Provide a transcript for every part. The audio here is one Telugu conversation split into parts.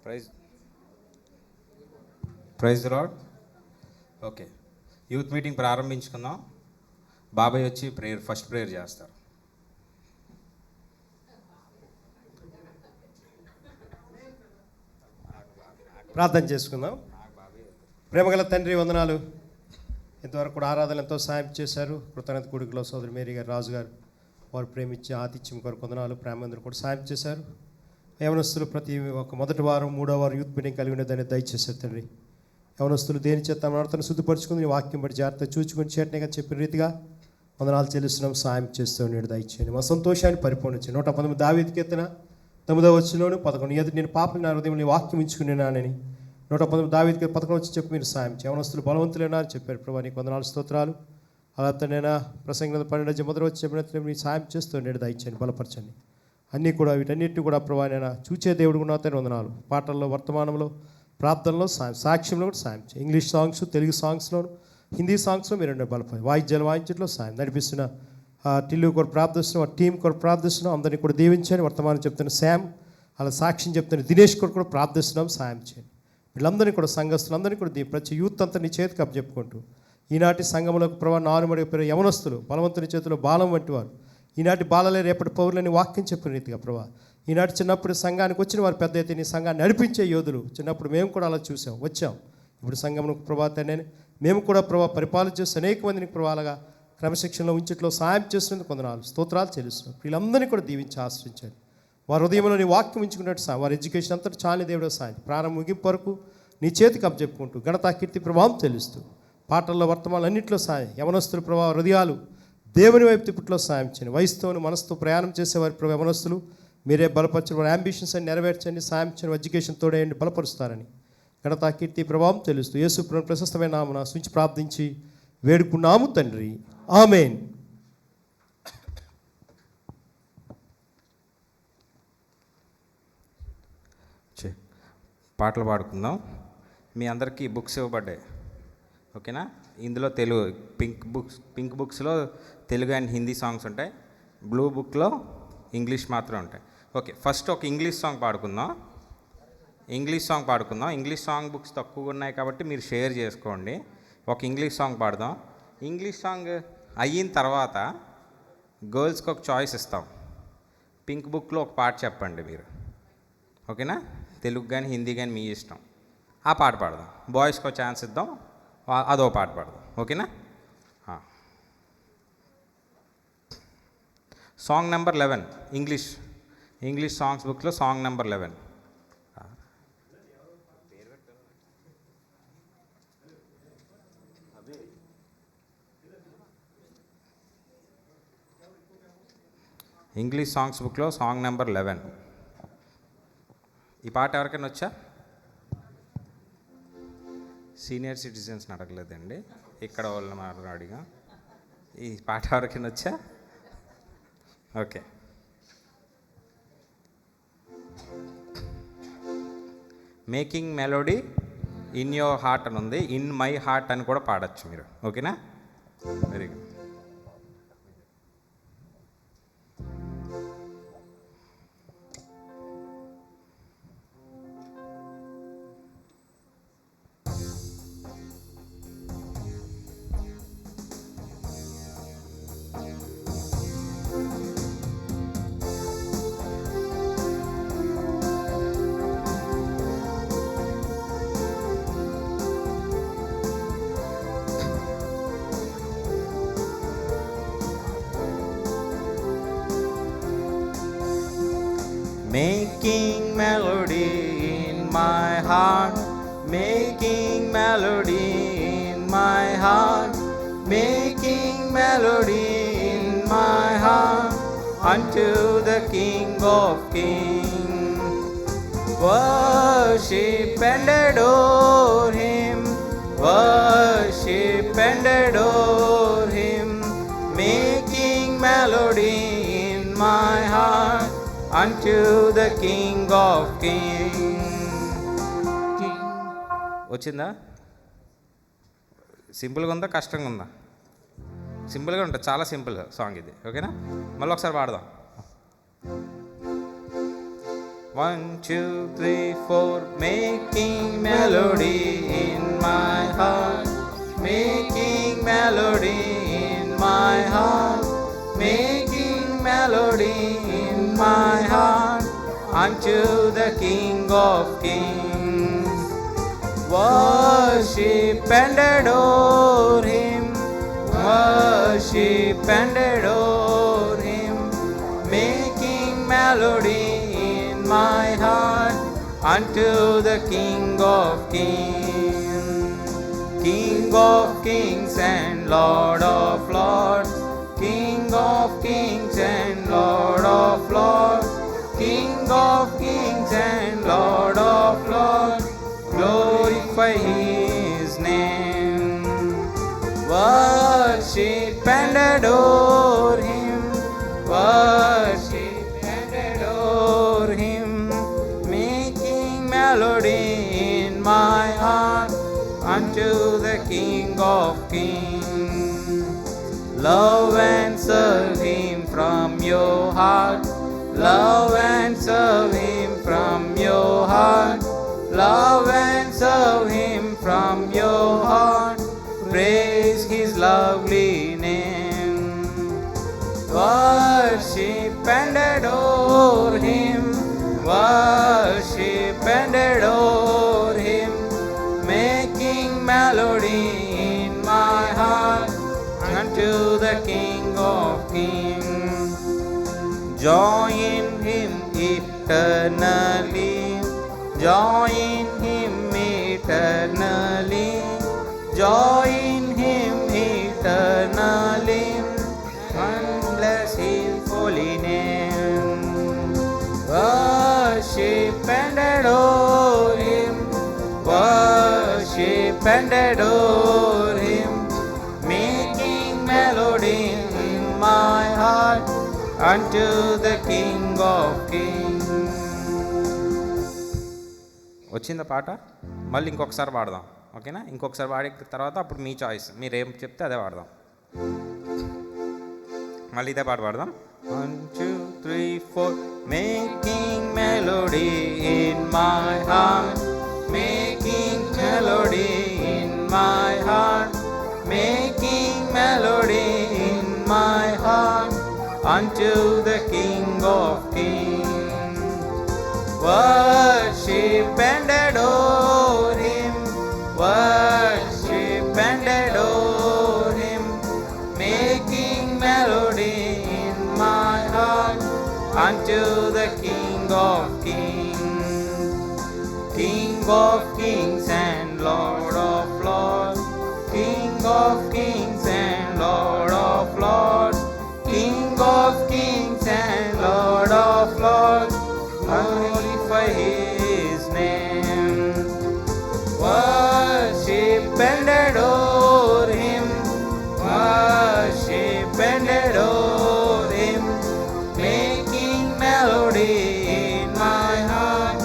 Praise praise Lord. Okay, youth meeting ప్రారంభించుకుందాం. బాబాయ్ వచ్చి ఫస్ట్ ప్రేయర్ చేస్తారు. ప్రార్థన చేసుకుందాం. ప్రేమగల తండ్రి వందనాలు. ఇంతవరకు కూడా ఆరాధన ఎంతో సాయం చేశారు. కృతజ్ఞత కొడుకులో సోదరు మేరీ గారు, రాజు గారు వారు ప్రేమించి ఆతిథ్యం కొరకు వందనాలు. ప్రేమందరూ కూడా సాయం చేశారు. యవనస్తులు ప్రతి మొదటి వారం మూడో వారం యూత్ మీటింగ్ కలిగి ఉండేదాన్ని దయచేశారు తండ్రి. యవనస్తులు దేని చేత మనతను శుద్ధిపరుచుకుని వాక్యం బట్టి జాగ్రత్త చూచుకొని చేటనే చెప్పిన రీతిగా వందనాలు చెల్లిస్తున్నాం. సాయం చేస్తూ నేను దయచేయండి. మా సంతోషాన్ని పరిపూర్ణించండి. 119 దావీదు కీర్తన 9వ వచనంలోను 11 ఎదుటి నేను పాపని నా హృదయంలో వాక్యం ఉంచుకున్నానని 119 దావీదు కీర్తన 11 వచ్చి చెప్పి మీరు సాయం చేయండి. యవనస్తులు బలవంతులేనా అని చెప్పారు. ప్రభా నీకు వందనాలు స్తోత్రాలు. అలా నేను ప్రసంగం 12 మొదలు వచ్చి చెప్పినట్లు మీరు సాయం చేస్తూ నేను దయచేయండి, బలపరచండి. అన్నీ కూడా వీటన్నిటిని కూడా ప్రభా నేను చూచే దేవుడు కూడా అతని వందనాలు. పాటల్లో, వర్తమానంలో, ప్రార్థనలో సాయం, సాక్ష్యంలో కూడా సాయం చేయండి. ఇంగ్లీష్ సాంగ్స్, తెలుగు సాంగ్స్లోను, హిందీ సాంగ్స్లో మీరు బలపడి వాయిద్యాలు వాయించట్లో సాయం నడిపిస్తున్న టిల్లు కొరకు ప్రార్థిస్తున్నాం. ఆ టీం కొరకు ప్రార్థిస్తున్నాం. అందరినీ కూడా దీవించండి. వర్తమానం చెప్తున్న శామ్, అలా సాక్ష్యం చెప్తున్న దినేష్ కొరకు కూడా ప్రార్థిస్తున్నాం. సాయం చేయండి. వీళ్ళందరినీ కూడా సంఘస్థులందరినీ కూడా ప్రతి యూత్ అంతా నీ చేతికి అప్పచెప్పుకుంటూ ఈనాటి సంఘంలోకి ప్రభావ నారుమడి యవనస్తులు బలవంతుని చేతిలో బాలం వంటి వారు, ఈనాటి బాలలే రేపటి పౌరులని వాక్యం చెప్పిన రీతిగా ప్రభా ఈనాటి చిన్నప్పుడు సంఘానికి వచ్చిన వారు పెద్ద అయితే నీ సంఘాన్ని నడిపించే యోధులు. చిన్నప్పుడు మేము కూడా అలా చూసాం, వచ్చాం. ఇప్పుడు సంఘంలో ప్రభాతాన్ని మేము కూడా ప్రభావ పరిపాలన చేస్తూ అనేక మందిని ప్రభావాలుగా క్రమశిక్షణలో ఉంచట్లో సాయం చేస్తున్నందుకు కొందనాలు స్తోత్రాలు చెల్లిస్తున్నాం. వీళ్ళందరినీ కూడా దీవించి ఆశ్రయించండి. వారి హృదయంలో నీ వాక్యం ఉంచుకున్నట్టు సాయం, వారి ఎడ్యుకేషన్ అంతా చాలని దేవుడు సాయం, ప్రారంభం ముగింపు వరకు నీ చేతికి అప్పచెప్పుకుంటూ ఘనత కీర్తి ప్రభావం చెల్లిస్తూ పాటల్లో, వర్తమానాలు అన్నింటిలో సాయం. యవనస్తుల ప్రభావ హృదయాలు దేవుని వైపు తిప్పట్లో సాయం చేయండి. వయసుతోను మనసుతో ప్రయాణం చేసేవారి ప్రభావ యవనస్తులు మీరే బలపరచండి. వారి అంబిషన్స్ అన్ని నెరవేర్చండి. సాయం చేయండి. ఎడ్యుకేషన్ తోడేయండి, బలపరుస్తారని ఘనత కీర్తి ప్రభావం తెలుస్తూ యేసు ప్రశస్తమైన నామమున స్తుతించి ప్రార్థించి వేడుకున్నాము తండ్రి, ఆమేన్. పాటలు పాడుకుందాం. మీ అందరికీ బుక్స్ ఇవ్వబడ్డాయి, ఓకేనా? ఇందులో తెలుగు పింక్ బుక్స్లో తెలుగు అండ్ హిందీ సాంగ్స్ ఉంటాయి. బ్లూ బుక్లో ఇంగ్లీష్ మాత్రం ఉంటాయి. ఓకే, ఫస్ట్ ఒక ఇంగ్లీష్ సాంగ్ పాడుకుందాం. ఇంగ్లీష్ సాంగ్ బుక్స్ తక్కువగా ఉన్నాయి కాబట్టి మీరు షేర్ చేసుకోండి. ఒక ఇంగ్లీష్ సాంగ్ పాడదాం. ఇంగ్లీష్ సాంగ్ అయిన తర్వాత గర్ల్స్కి ఒక చాయిస్ ఇస్తాం. పింక్ బుక్లో ఒక పాట చెప్పండి మీరు, ఓకేనా? తెలుగు కానీ హిందీ కానీ మీ ఇష్టం. ఆ పాట పాడదాం. బాయ్స్కి ఒక ఛాన్స్ ఇద్దాం, అదో పాట పాడదాం, ఓకేనా? సాంగ్ నెంబర్ 11 ఇంగ్లీష్ సాంగ్స్ బుక్లో సాంగ్ నెంబర్ 11. ఇంగ్లీష్ సాంగ్స్ బుక్లో సాంగ్ నెంబర్ 11. ఈ పాట ఎవరికైనా వచ్చా? సీనియర్ సిటిజన్స్ని అడగలేదండి, ఇక్కడ వాళ్ళని అడిగా. ఈ పాట ఎవరికైనా వచ్చా? Okay. Making melody in your heart అని ఉంది. ఇన్ మై హార్ట్ అని కూడా పాడచ్చు మీరు, ఓకేనా? Very good. Making melody in my heart, making melody in my heart, making melody in my heart, unto the King of Kings. Worship and adore Him, worship and adore Him, making melody in my heart, unto the King of Kings. వచ్చిందా? సింపుల్గా ఉందా, కష్టంగా ఉందా? సింపుల్గా ఉంటుంది, చాలా సింపుల్ సాంగ్ ఇది, ఓకేనా? మళ్ళీ ఒకసారి పాడదాం. 1, 2, 3, 4. Making melody in my heart. Making melody in my heart. Making melody in my heart. Unto the King of Kings. Worship and adore Him. Worship and adore Him. Making melody in my heart unto the King of Kings. King of Kings and Lord of Lords. King of Kings and Lord of Lords. King of Kings and Lord of Lords. Glorify His name. Worship and adore Him. Worship and adore Him. Making melody in my heart unto the King of Kings. Love and serve Him from your heart. Love and serve Him from your heart. Love and serve Him from your heart. Praise His lovely name. Worship and adore Him. Worship and adore Him. Making melody in my heart unto the King of Kings. Join Him eternally. Join Him eternally. Join Him eternally. And bless His holy name. Worship and adore Him. Worship and adore Him. Making melody in my heart unto the King of Kings. వచ్చిందా పాట? మళ్ళీ ఇంకొకసారి పాడదాం, ఓకేనా? ఇంకొకసారి పాడిన తర్వాత అప్పుడు మీ చాయిస్, మీరు ఏం చెప్తే అదే పాడదాం. మళ్ళీ ఇదే పాట పాడదాం. 1, 2, 3, 4. Making melody in my heart. Making melody in my heart. Making melody in my heart unto the King of Kings. Worship and adore Him. Worship and adore Him. Making melody in my heart unto the King of Kings. King of Kings and Lord of Lords. King of Kings and Lord of Lords. King of Kings and Lord of Lords. Glorify His name. Worship and adore Him. Worship and adore Him. Making melody in my heart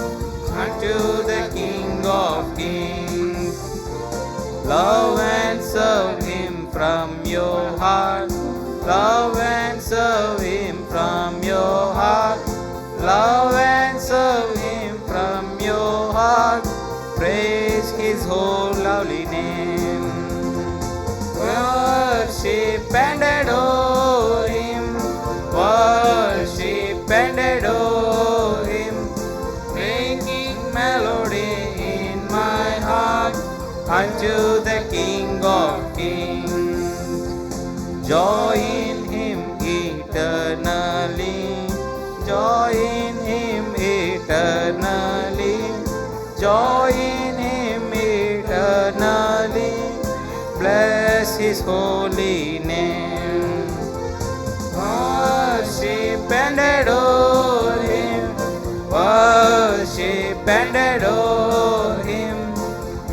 unto the King of Kings. Love and serve Him from your heart. Love and serve Him from your heart. Love and serve Him from your heart. Praise His whole lovely name. Worship and adore Him. Worship and adore Him. Making melody in my heart unto the King of Kings. Join Him eternally. Join Him eternally. Join Him eternally. Bless His holy name. Worship and adore Him. Worship and adore Him.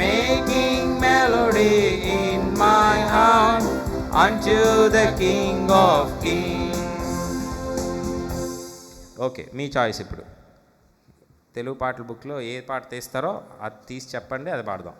Making melody in my heart unto the King of Kings. Okay, me choice. ఇప్పుడు తెలుగు పాటల బుక్లో ఏ పాట తీస్తారో అది తీసి చెప్పండి, అది పాడదాం.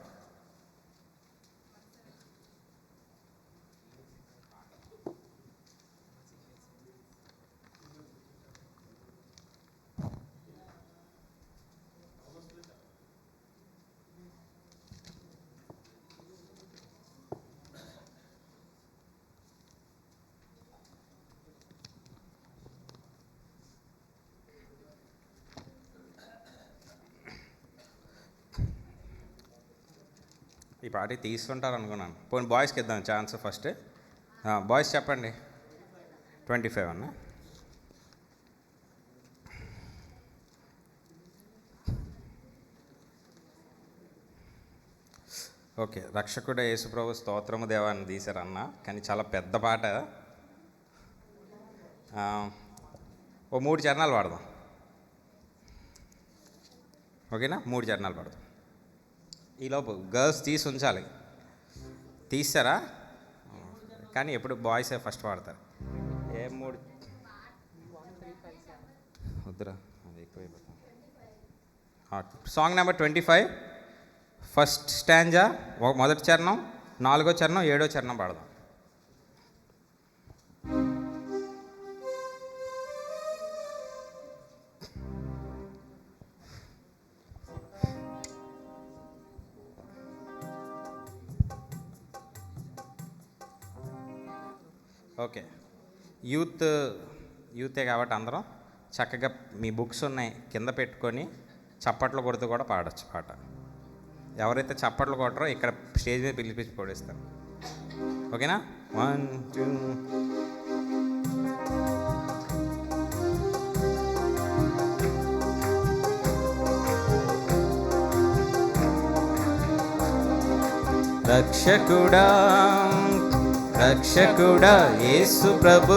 ఈ పార్టీ తీసుకుంటారు అనుకున్నాను. పోనీ బాయ్స్కి ఇద్దాం ఛాన్స్ ఫస్ట్. బాయ్స్ చెప్పండి. 25 అన్న. ఓకే, రక్షకుడ యేసుప్రభు స్తోత్రము దేవాన్ని తీశారన్న, కానీ చాలా పెద్ద పాట. ఓ 3 చరణాలు పాడదాం. ఓకేనా? 3 చరణాలు పాడదాం. ఈలోపు గర్ల్స్ తీసి ఉంచాలి. తీస్తారా? కానీ ఎప్పుడు బాయ్సే ఫస్ట్ పాడతారు. ఏ 3 వద్దురా, అది ఎక్కువైపోతుంది. సాంగ్ నెంబర్ 25, ఫస్ట్ స్టాంజా, మొదటి చరణం, 4వ చరణం, 7వ చరణం పాడదాం. ఓకే, యూతే కాబట్టి అందరం చక్కగా మీ బుక్స్ ఉన్నాయి కింద పెట్టుకొని చప్పట్లు కొడుతూ కూడా పాడచ్చు పాట. ఎవరైతే చప్పట్లు కొట్టరో ఇక్కడ స్టేజ్ మీద పిలిపించి పాడేస్తారు. ఓకేనా? 1 2. రక్షకుడా రక్షకుడా యేసు ప్రభు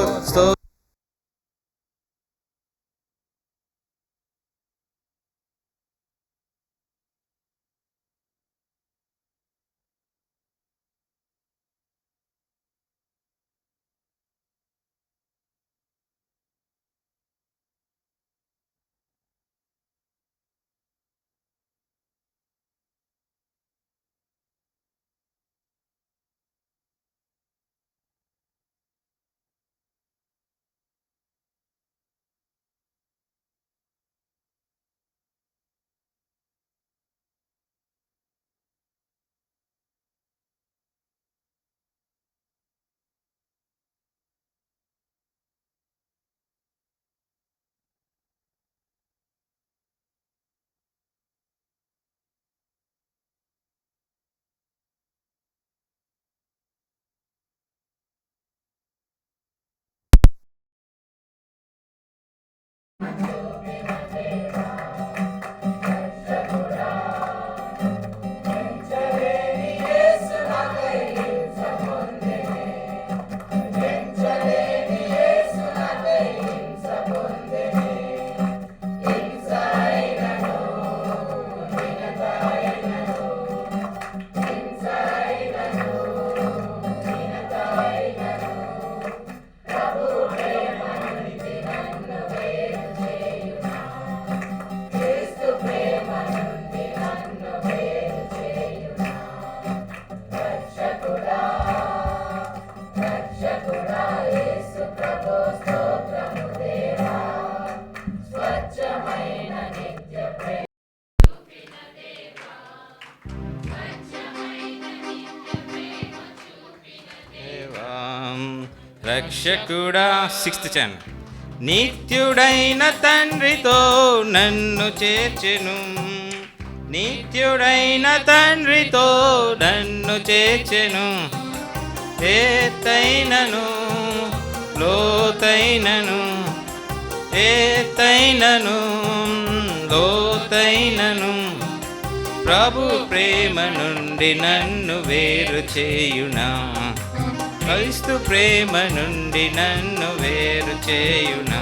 రక్షకుడా 6th చరణం. నిత్యుడైన తండ్రితో నన్ను చేర్చెను, నిత్యుడైన తండ్రితో నన్ను చేర్చెను. ఎత్తైనను లోతైనను, ఎత్తైనను లోతైనను ప్రభు ప్రేమ నుండి నన్ను వేరు చేయునా, క్రీస్తు ప్రేమ నుండి నన్ను వేరు చేయునా.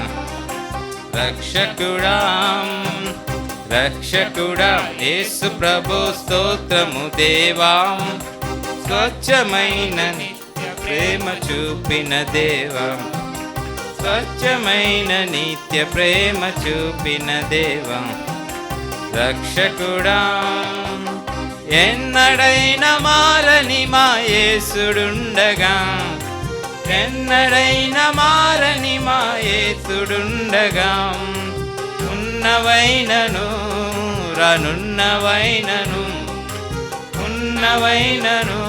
రక్షకుడా రక్షకుడా యేసు ప్రభు స్తోత్రము దేవా, స్వచ్ఛమైన నిత్య ప్రేమ చూపిన దేవా, స్వచ్ఛమైన నిత్య ప్రేమ చూపిన దేవా. రక్షకుడా ఎన్నడైనా మారని మా యేసుడుండగా, ఎన్నడైనా మారని మా యేసుడుండగా, ఉన్నవైనను రానున్నవైనను, ఉన్నవైనను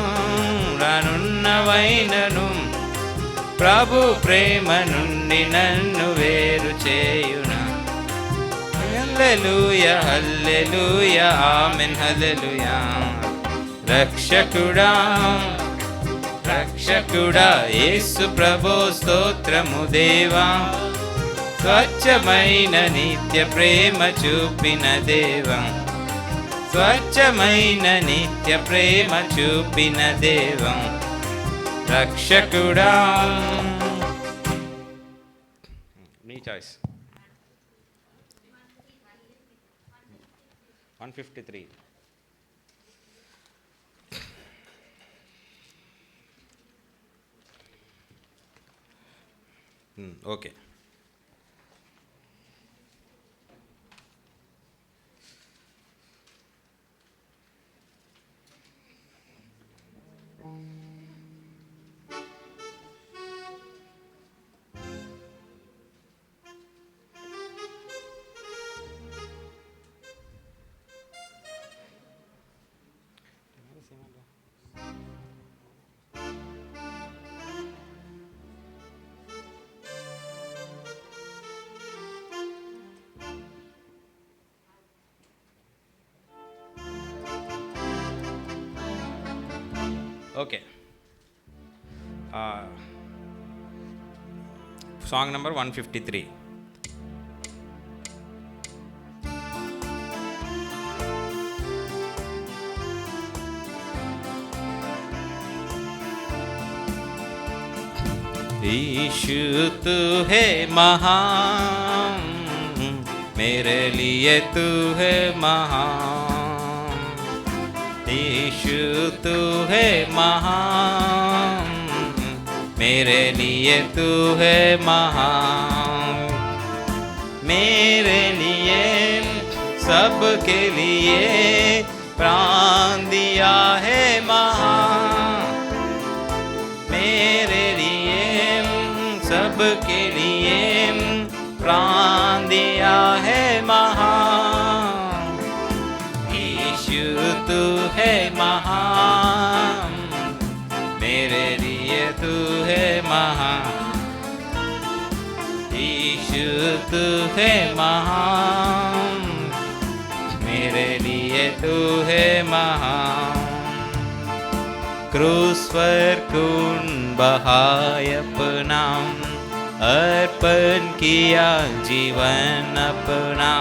రానున్నవైనను ప్రభు ప్రేమ నుండి నన్ను వేరు చేయునా. హల్లెలూయా హల్లెలూయా ఆమెన్ హల్లెలూయా. రక్షకుడా రక్షకుడా యేసు ప్రభో స్తోత్రము దేవా, స్వచ్ఛమైన నిత్య ప్రేమ చూపిన దేవా, స్వచ్ఛమైన నిత్య ప్రేమ చూపిన దేవా, రక్షకుడా. మీ choice. 153. Okay. Okay. Song number 153. Yeshu तू है महान, मेरे लिए तू है महान, यीशु तू है महान, मेरे लिए तू है महान, मेरे लिए सबके लिए प्राण दिया है महान, मेरे लिए सबके लिए प्राण दिया है महान, यीशु तू है महान, मेरे लिए तू है महान, यीशु तू है महान, मेरे लिए तू है महान. क्रूस पर खून बहाया अपना, अर्पण किया जीवन अपना,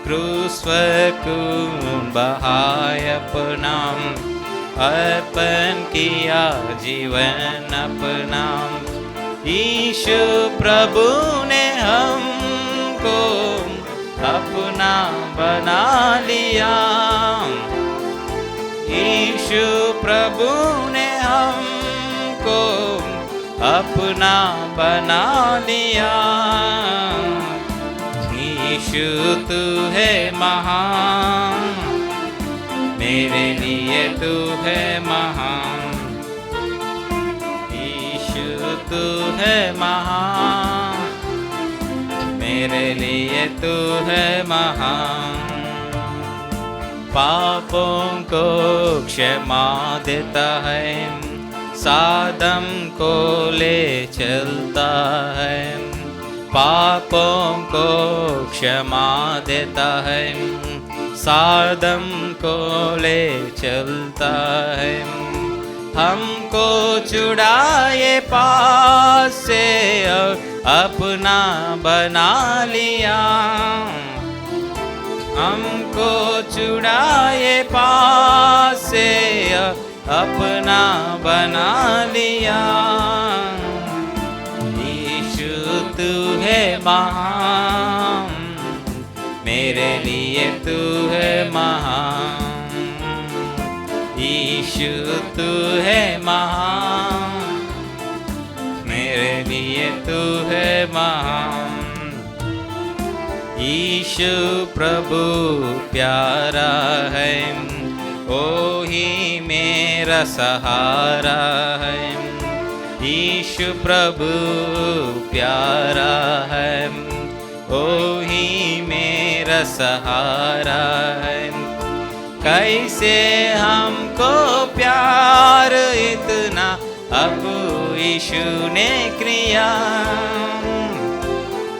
क्रूस पर खून बहाया अपना, अर्पण किया जीवन अपना, यीशु प्रभु ने हमको अपना बना लिया, यीशु प्रभु ने हमको अपना बना लिया, यीशु तू है महान, मेरे लिए तू है महान, यीशु तू है महान, मेरे लिए तू है महान. पापों को क्षमा देता है, सादम को ले चलता है, पापों को क्षमा देता है, सादम को ले चलता है, हमको छुड़ाए पास से अपना बना लिया, हमको छुड़ाए पास से अपना बना लिया, यीशु तू है महान, मेरे लिए तू है महान, यीशु तू है महान, मेरे लिए तू है महान. यीशु प्रभु प्यारा है, ओ ही मेरा सहारा है, यीशु प्रभु प्यारा है, ओ ही मेरा सहारा है, कैसे हमको प्यार इतना अब यीशु ने किया,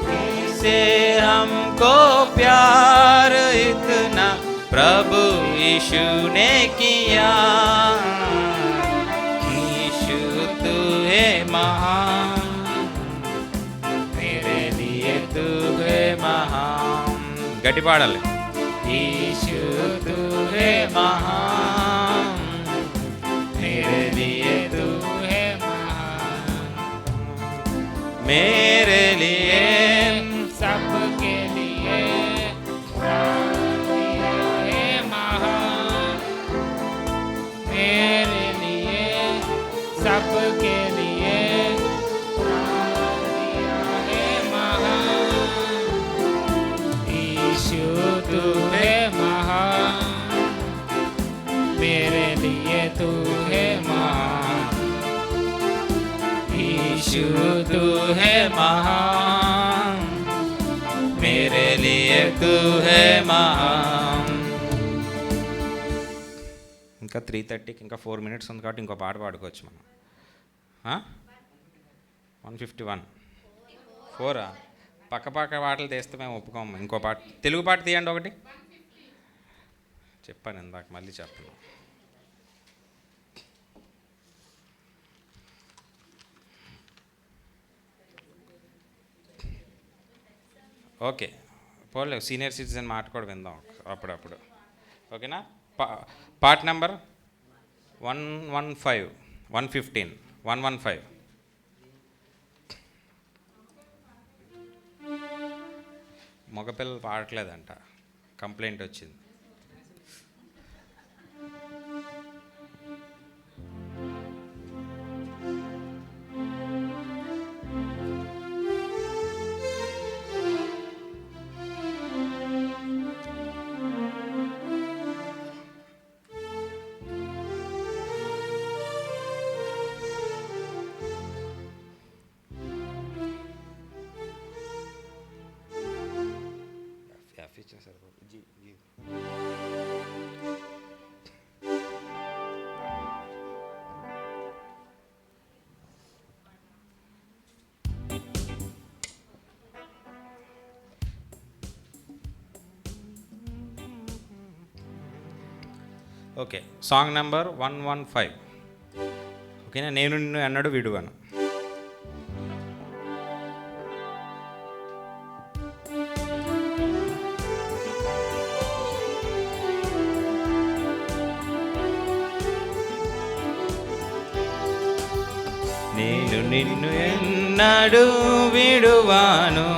कैसे हमको प्यार इतना प्रभु यीशु ने किया, यीशु तू है महान, मेरे लिए तू है महान. गट्टी पाडाలి. यीशु तू है महान, मेरे लिए तू है महान, मेरे लिए सबके लिए प्राण दिया है महान, मेरे लिए सबके लिए प्राण दिया है महान. यीशु तू है महान, मेरे लिए तू है महान, यीशु तू है महान, मेरे लिए तू है महान. ఇంకా 3:30కి ఇంకా 4 minutes ఉంది కాబట్టి ఇంకో పాట పాడుకోవచ్చు మనం. 151 4 పక్క పాటలు తీస్తే మేము ఒప్పుకోము. ఇంకో పాట తెలుగు పాట తీయండి ఒకటి. చెప్పాను ఇందాక, మళ్ళీ చెప్పను. ఓకే పోలేదు, సీనియర్ సిటిజన్ మాట కూడా విందాం అప్పుడప్పుడు. ఓకేనా? Part number 115 115 115. మగపిల్లలు పాడట్లేదంట, కంప్లైంట్ వచ్చింది. Okay, song number 115. ఓకేనా? నేను నిన్ను అన్నాడు విడువను. నేను నిన్ను ఎన్నడూ విడువాను,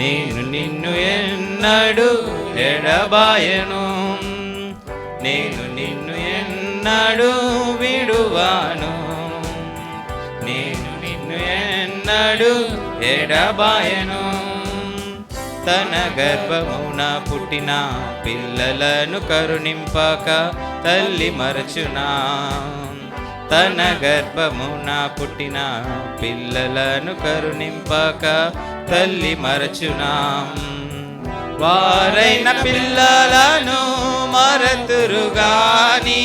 నేను నిన్ను ఎన్నడూ ఎడబాయను, నేను నిన్ను ఎన్నడూ విడువాను, నేను నిన్ను ఎన్నడూ ఎడబాయను. తన గర్భమున పుట్టిన పిల్లలను కరుణింపక తల్లి మరచునా, తన గర్భమున పుట్టిన పిల్లలను కరుణింపక తల్లి మరచునా. వారైన పిల్లలను మరతురుగాని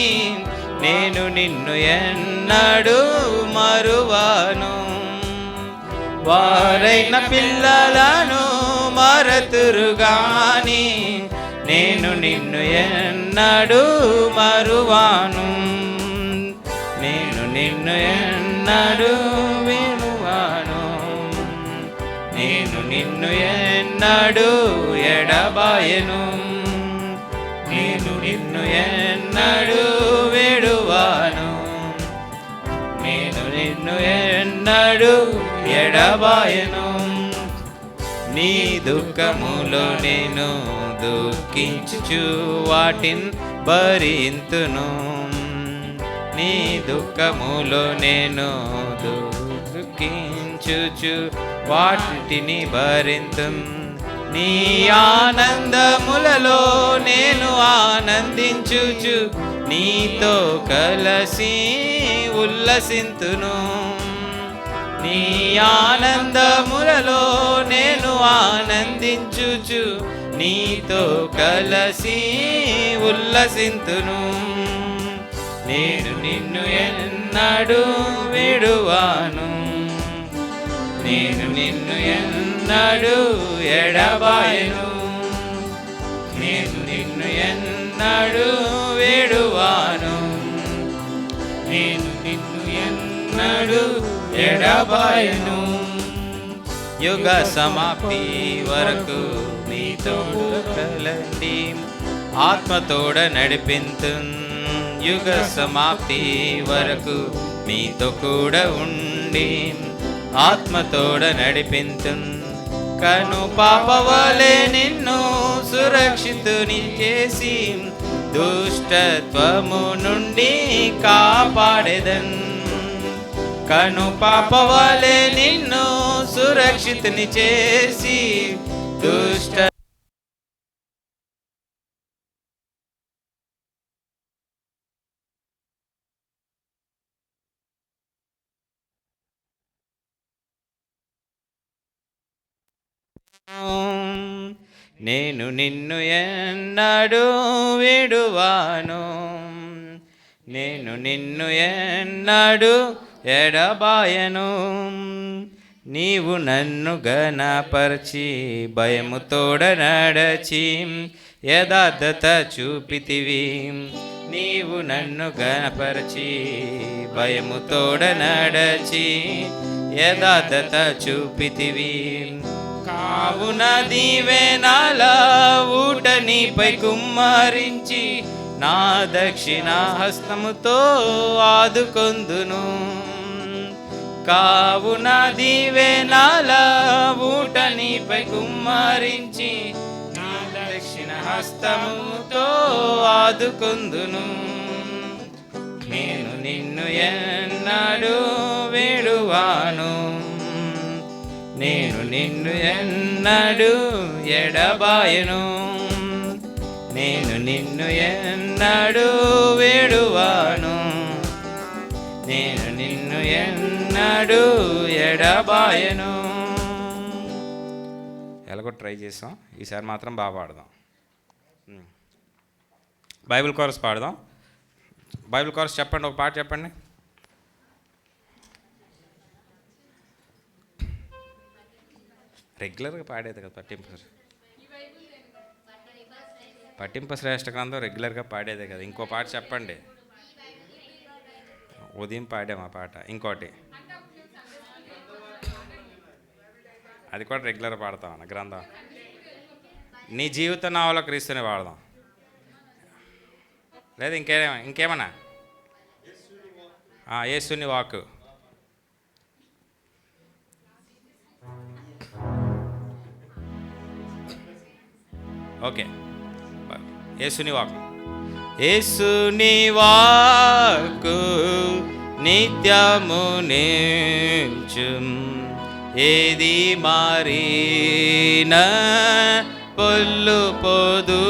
నేను నిన్ను ఎన్నడూ మరువాను. వారైన పిల్లలను మరతురుగాని నేను నిన్ను ఎన్నడూ మరువాను, నేను నిన్ను ఎన్నడూ విడువాను, నేను నిన్ను ఎన్నడూ ఎడబాయను, నేను నిన్ను ఎన్నడూ విడువాను, నేను నిన్ను ఎన్నడూ ఎడబాయను. నీ దుఃఖములో నేను దుఃఖించుచు వాటిని భరింతును, నీ దుఃఖములో నేను దుఃఖించుచు వాటిని భరింతును. నీ ఆనందములలో నేను ఆనందించుచు నీతో కలసి ఉల్లసింతును. నీ ఆనందములలో నేను ఆనందించుచు నీతో కలసి ఉల్లసింతును. నేను నిన్ను ఎన్నడూ విడువాను, నేను నిన్ను ఎన్నడూ ఎడబాయను, నేను నిన్ను ఎన్నడు విడువాను, నేను నిన్ను ఎన్నడు ఎడబాయను. యుగ సమాప్తి వరకు మీతో కలండి, ఆత్మతోడ నడిపింతు. యుగ సమాప్తి వరకు మీతో కూడా ఉండి, ఆత్మతోడ నడిపింతు. కను పాపవలే నిన్ను సురక్షితుని చేసి, దుష్టత్వము నుండి కాపాడెదన్. కను పాపవలే నిన్ను సురక్షితుని చేసి, దుష్ట నేను నిన్ను ఎన్నడు విడువాను, నేను నిన్ను ఎన్నడు ఎడబాయను. నీవు నన్ను గణపరచి భయముతోడ నడచి, యథార్థత చూపితివి. నీవు నన్ను గణపరచి భయముతోడ నడచి, యథార్థత చూపితివి. కావున దీవెనల ఊటనిపై కుమ్మరించి, నా దక్షిణ హస్తముతో ఆదుకొందును. కావున దీవెనల ఊటనిపై కుమ్మరించి, నా దక్షిణ హస్తముతో ఆదుకొందును. నేను నిన్ను ఎన్నడు విడువాను, నేను నిన్ను ఎన్నడు ఎడబాయను. నేను నిన్ను ఎన్నడు విడువాను, నేను నిన్ను ఎన్నడు ఎడబాయను. ఎలాగో ట్రై చేసాం, ఈసారి మాత్రం బాగా పాడదాం. బైబిల్ కోరస్ పాడదాం. బైబిల్ కోరస్ చెప్పండి, ఒక పాట చెప్పండి. రెగ్యులర్గా పాడేది కదా పట్టింపు శ్రేష్ఠ గ్రంథం రెగ్యులర్గా పాడేదే కదా. ఇంకో పాట చెప్పండి. ఉదయం పాడాము ఆ పాట. ఇంకోటి అది కూడా రెగ్యులర్ పాడతాం అన్న గ్రంథం. నీ జీవిత నావలో క్రీస్తుని వాడదాం. లేదా ఇంకేమన్నా యేసుని వాక్. ఓకే, యేసుని వాక్. యేసుని వాకు నిత్యము నించు, ఏది మారిన పొల్లు పోదు.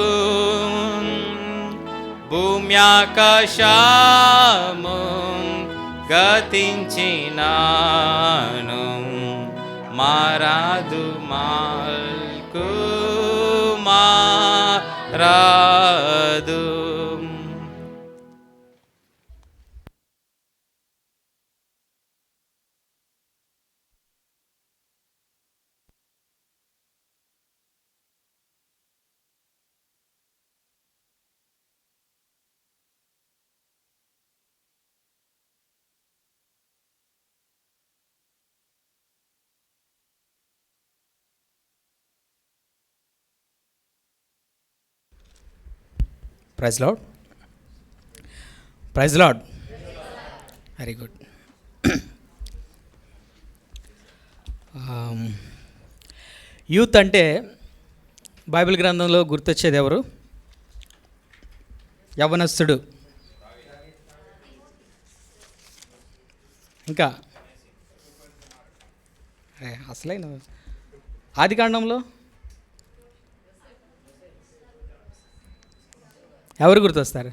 భూమ్యాకాశము గతించినాను, మారాదు మాల్కు మారాదు. Praise Lord. Praise Lord. Very good. Youth అంటే బైబిల్ గ్రంథంలో గుర్తొచ్చేది ఎవరు? యవ్వనస్తుడు. ఇంకా అసలైన ఆదికాండంలో ఎవరు గుర్తొస్తారు?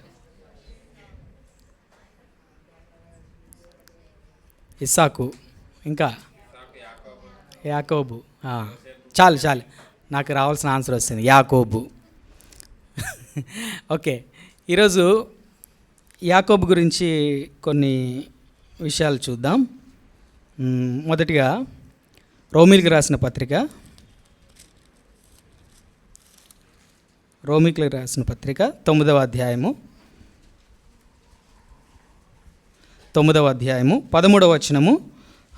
ఇస్సాకు. ఇంకా యాకోబు. చాలు చాలు, నాకు రావాల్సిన ఆన్సర్ వస్తుంది, యాకోబు. ఓకే, ఈరోజు యాకోబు గురించి కొన్ని విషయాలు చూద్దాం. మొదటిగా రోమీలకు రాసిన పత్రిక రోమిలకు రాసిన పత్రిక 9వ అధ్యాయము 13వ వచనము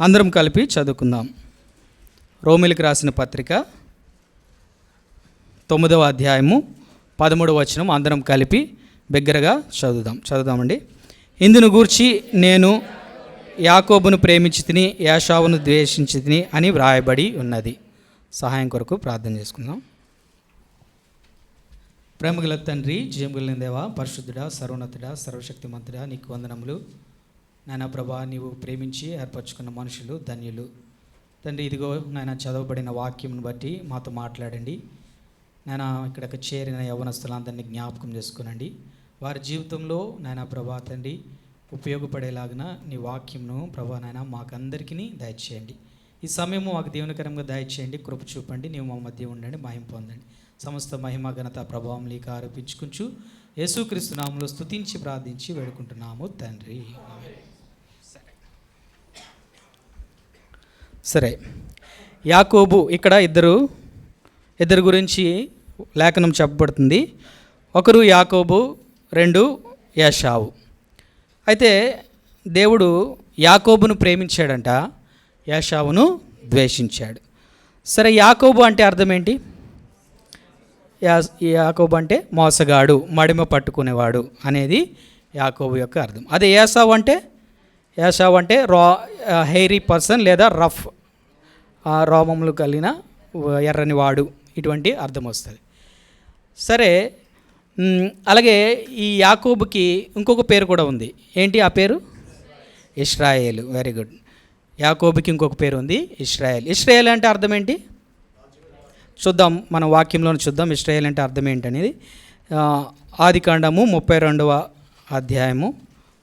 అందరం కలిపి చదువుకుందాం. రోమిలకు రాసిన పత్రిక 9వ అధ్యాయము 13వ వచనం అందరం కలిపి బిగ్గరగా చదువుదామండి. ఇందును గూర్చి నేను యాకోబును ప్రేమించి తిని యాషావును ద్వేషించి తిని అని వ్రాయబడి ఉన్నది. సహాయం కొరకు ప్రార్థన చేసుకుందాం. ప్రేమగల తండ్రి, జయముగల దేవా, పరిశుద్ధుడా, సర్వోన్నతుడా, సర్వశక్తిమంతుడా, నీకు వందనములు. నాయన ప్రభా, నీవు ప్రేమించి ఏర్పరచుకున్న మనుషులు ధన్యులు. తండ్రి, ఇదిగో నాయన చదవబడిన వాక్యంను బట్టి మాతో మాట్లాడండి. నాయన ఇక్కడికి చేరిన యవ్వనస్తులందరినీ జ్ఞాపకం చేసుకునండి. వారి జీవితంలో నాయన ప్రభా తండ్రి ఉపయోగపడేలాగిన నీ వాక్యంను ప్రభా నాయన మాకందరికీ దయచేయండి. ఈ సమయము మాకు దీవెనకరంగా దయచేయండి. కృప చూపండి. నీవు మా మధ్య ఉండండి. మహిమ పొందండి. సమస్త మహిమ ఘనత ప్రభావం నీకు ఆరోపించుకుంటూ యేసుక్రీస్తు నామములో స్తుతించి ప్రార్థించి వేడుకుంటున్నాము తండ్రి. సరే, యాకోబు, ఇక్కడ ఇద్దరు గురించి లేఖనం చెప్పబడుతుంది. ఒకరు యాకోబు, రెండు యాషావు. అయితే దేవుడు యాకోబును ప్రేమించాడంట, యాషావును ద్వేషించాడు. సరే, యాకోబు అంటే అర్థం ఏంటి? యాకోబు అంటే మోసగాడు, మడిమ పట్టుకునేవాడు అనేది యాకోబు యొక్క అర్థం. అదే యాషావు అంటే హెయిరీ పర్సన్ లేదా రఫ్, రోమములు కలిగిన ఎర్రని వాడు, ఇటువంటి అర్థం వస్తుంది. సరే, అలాగే ఈ యాకోబుకి ఇంకొక పేరు కూడా ఉంది. ఏంటి ఆ పేరు? ఇశ్రాయేలు. Very good. యాకోబుకి ఇంకొక పేరు ఉంది, ఇశ్రాయేల్. ఇశ్రాయేల్ అంటే అర్థం ఏంటి చూద్దాం, మన వాక్యంలో చూద్దాం. ఇశ్రాయేల్ అంటే అర్థం ఏంటనేది. ఆదికాండము 32వ అధ్యాయము,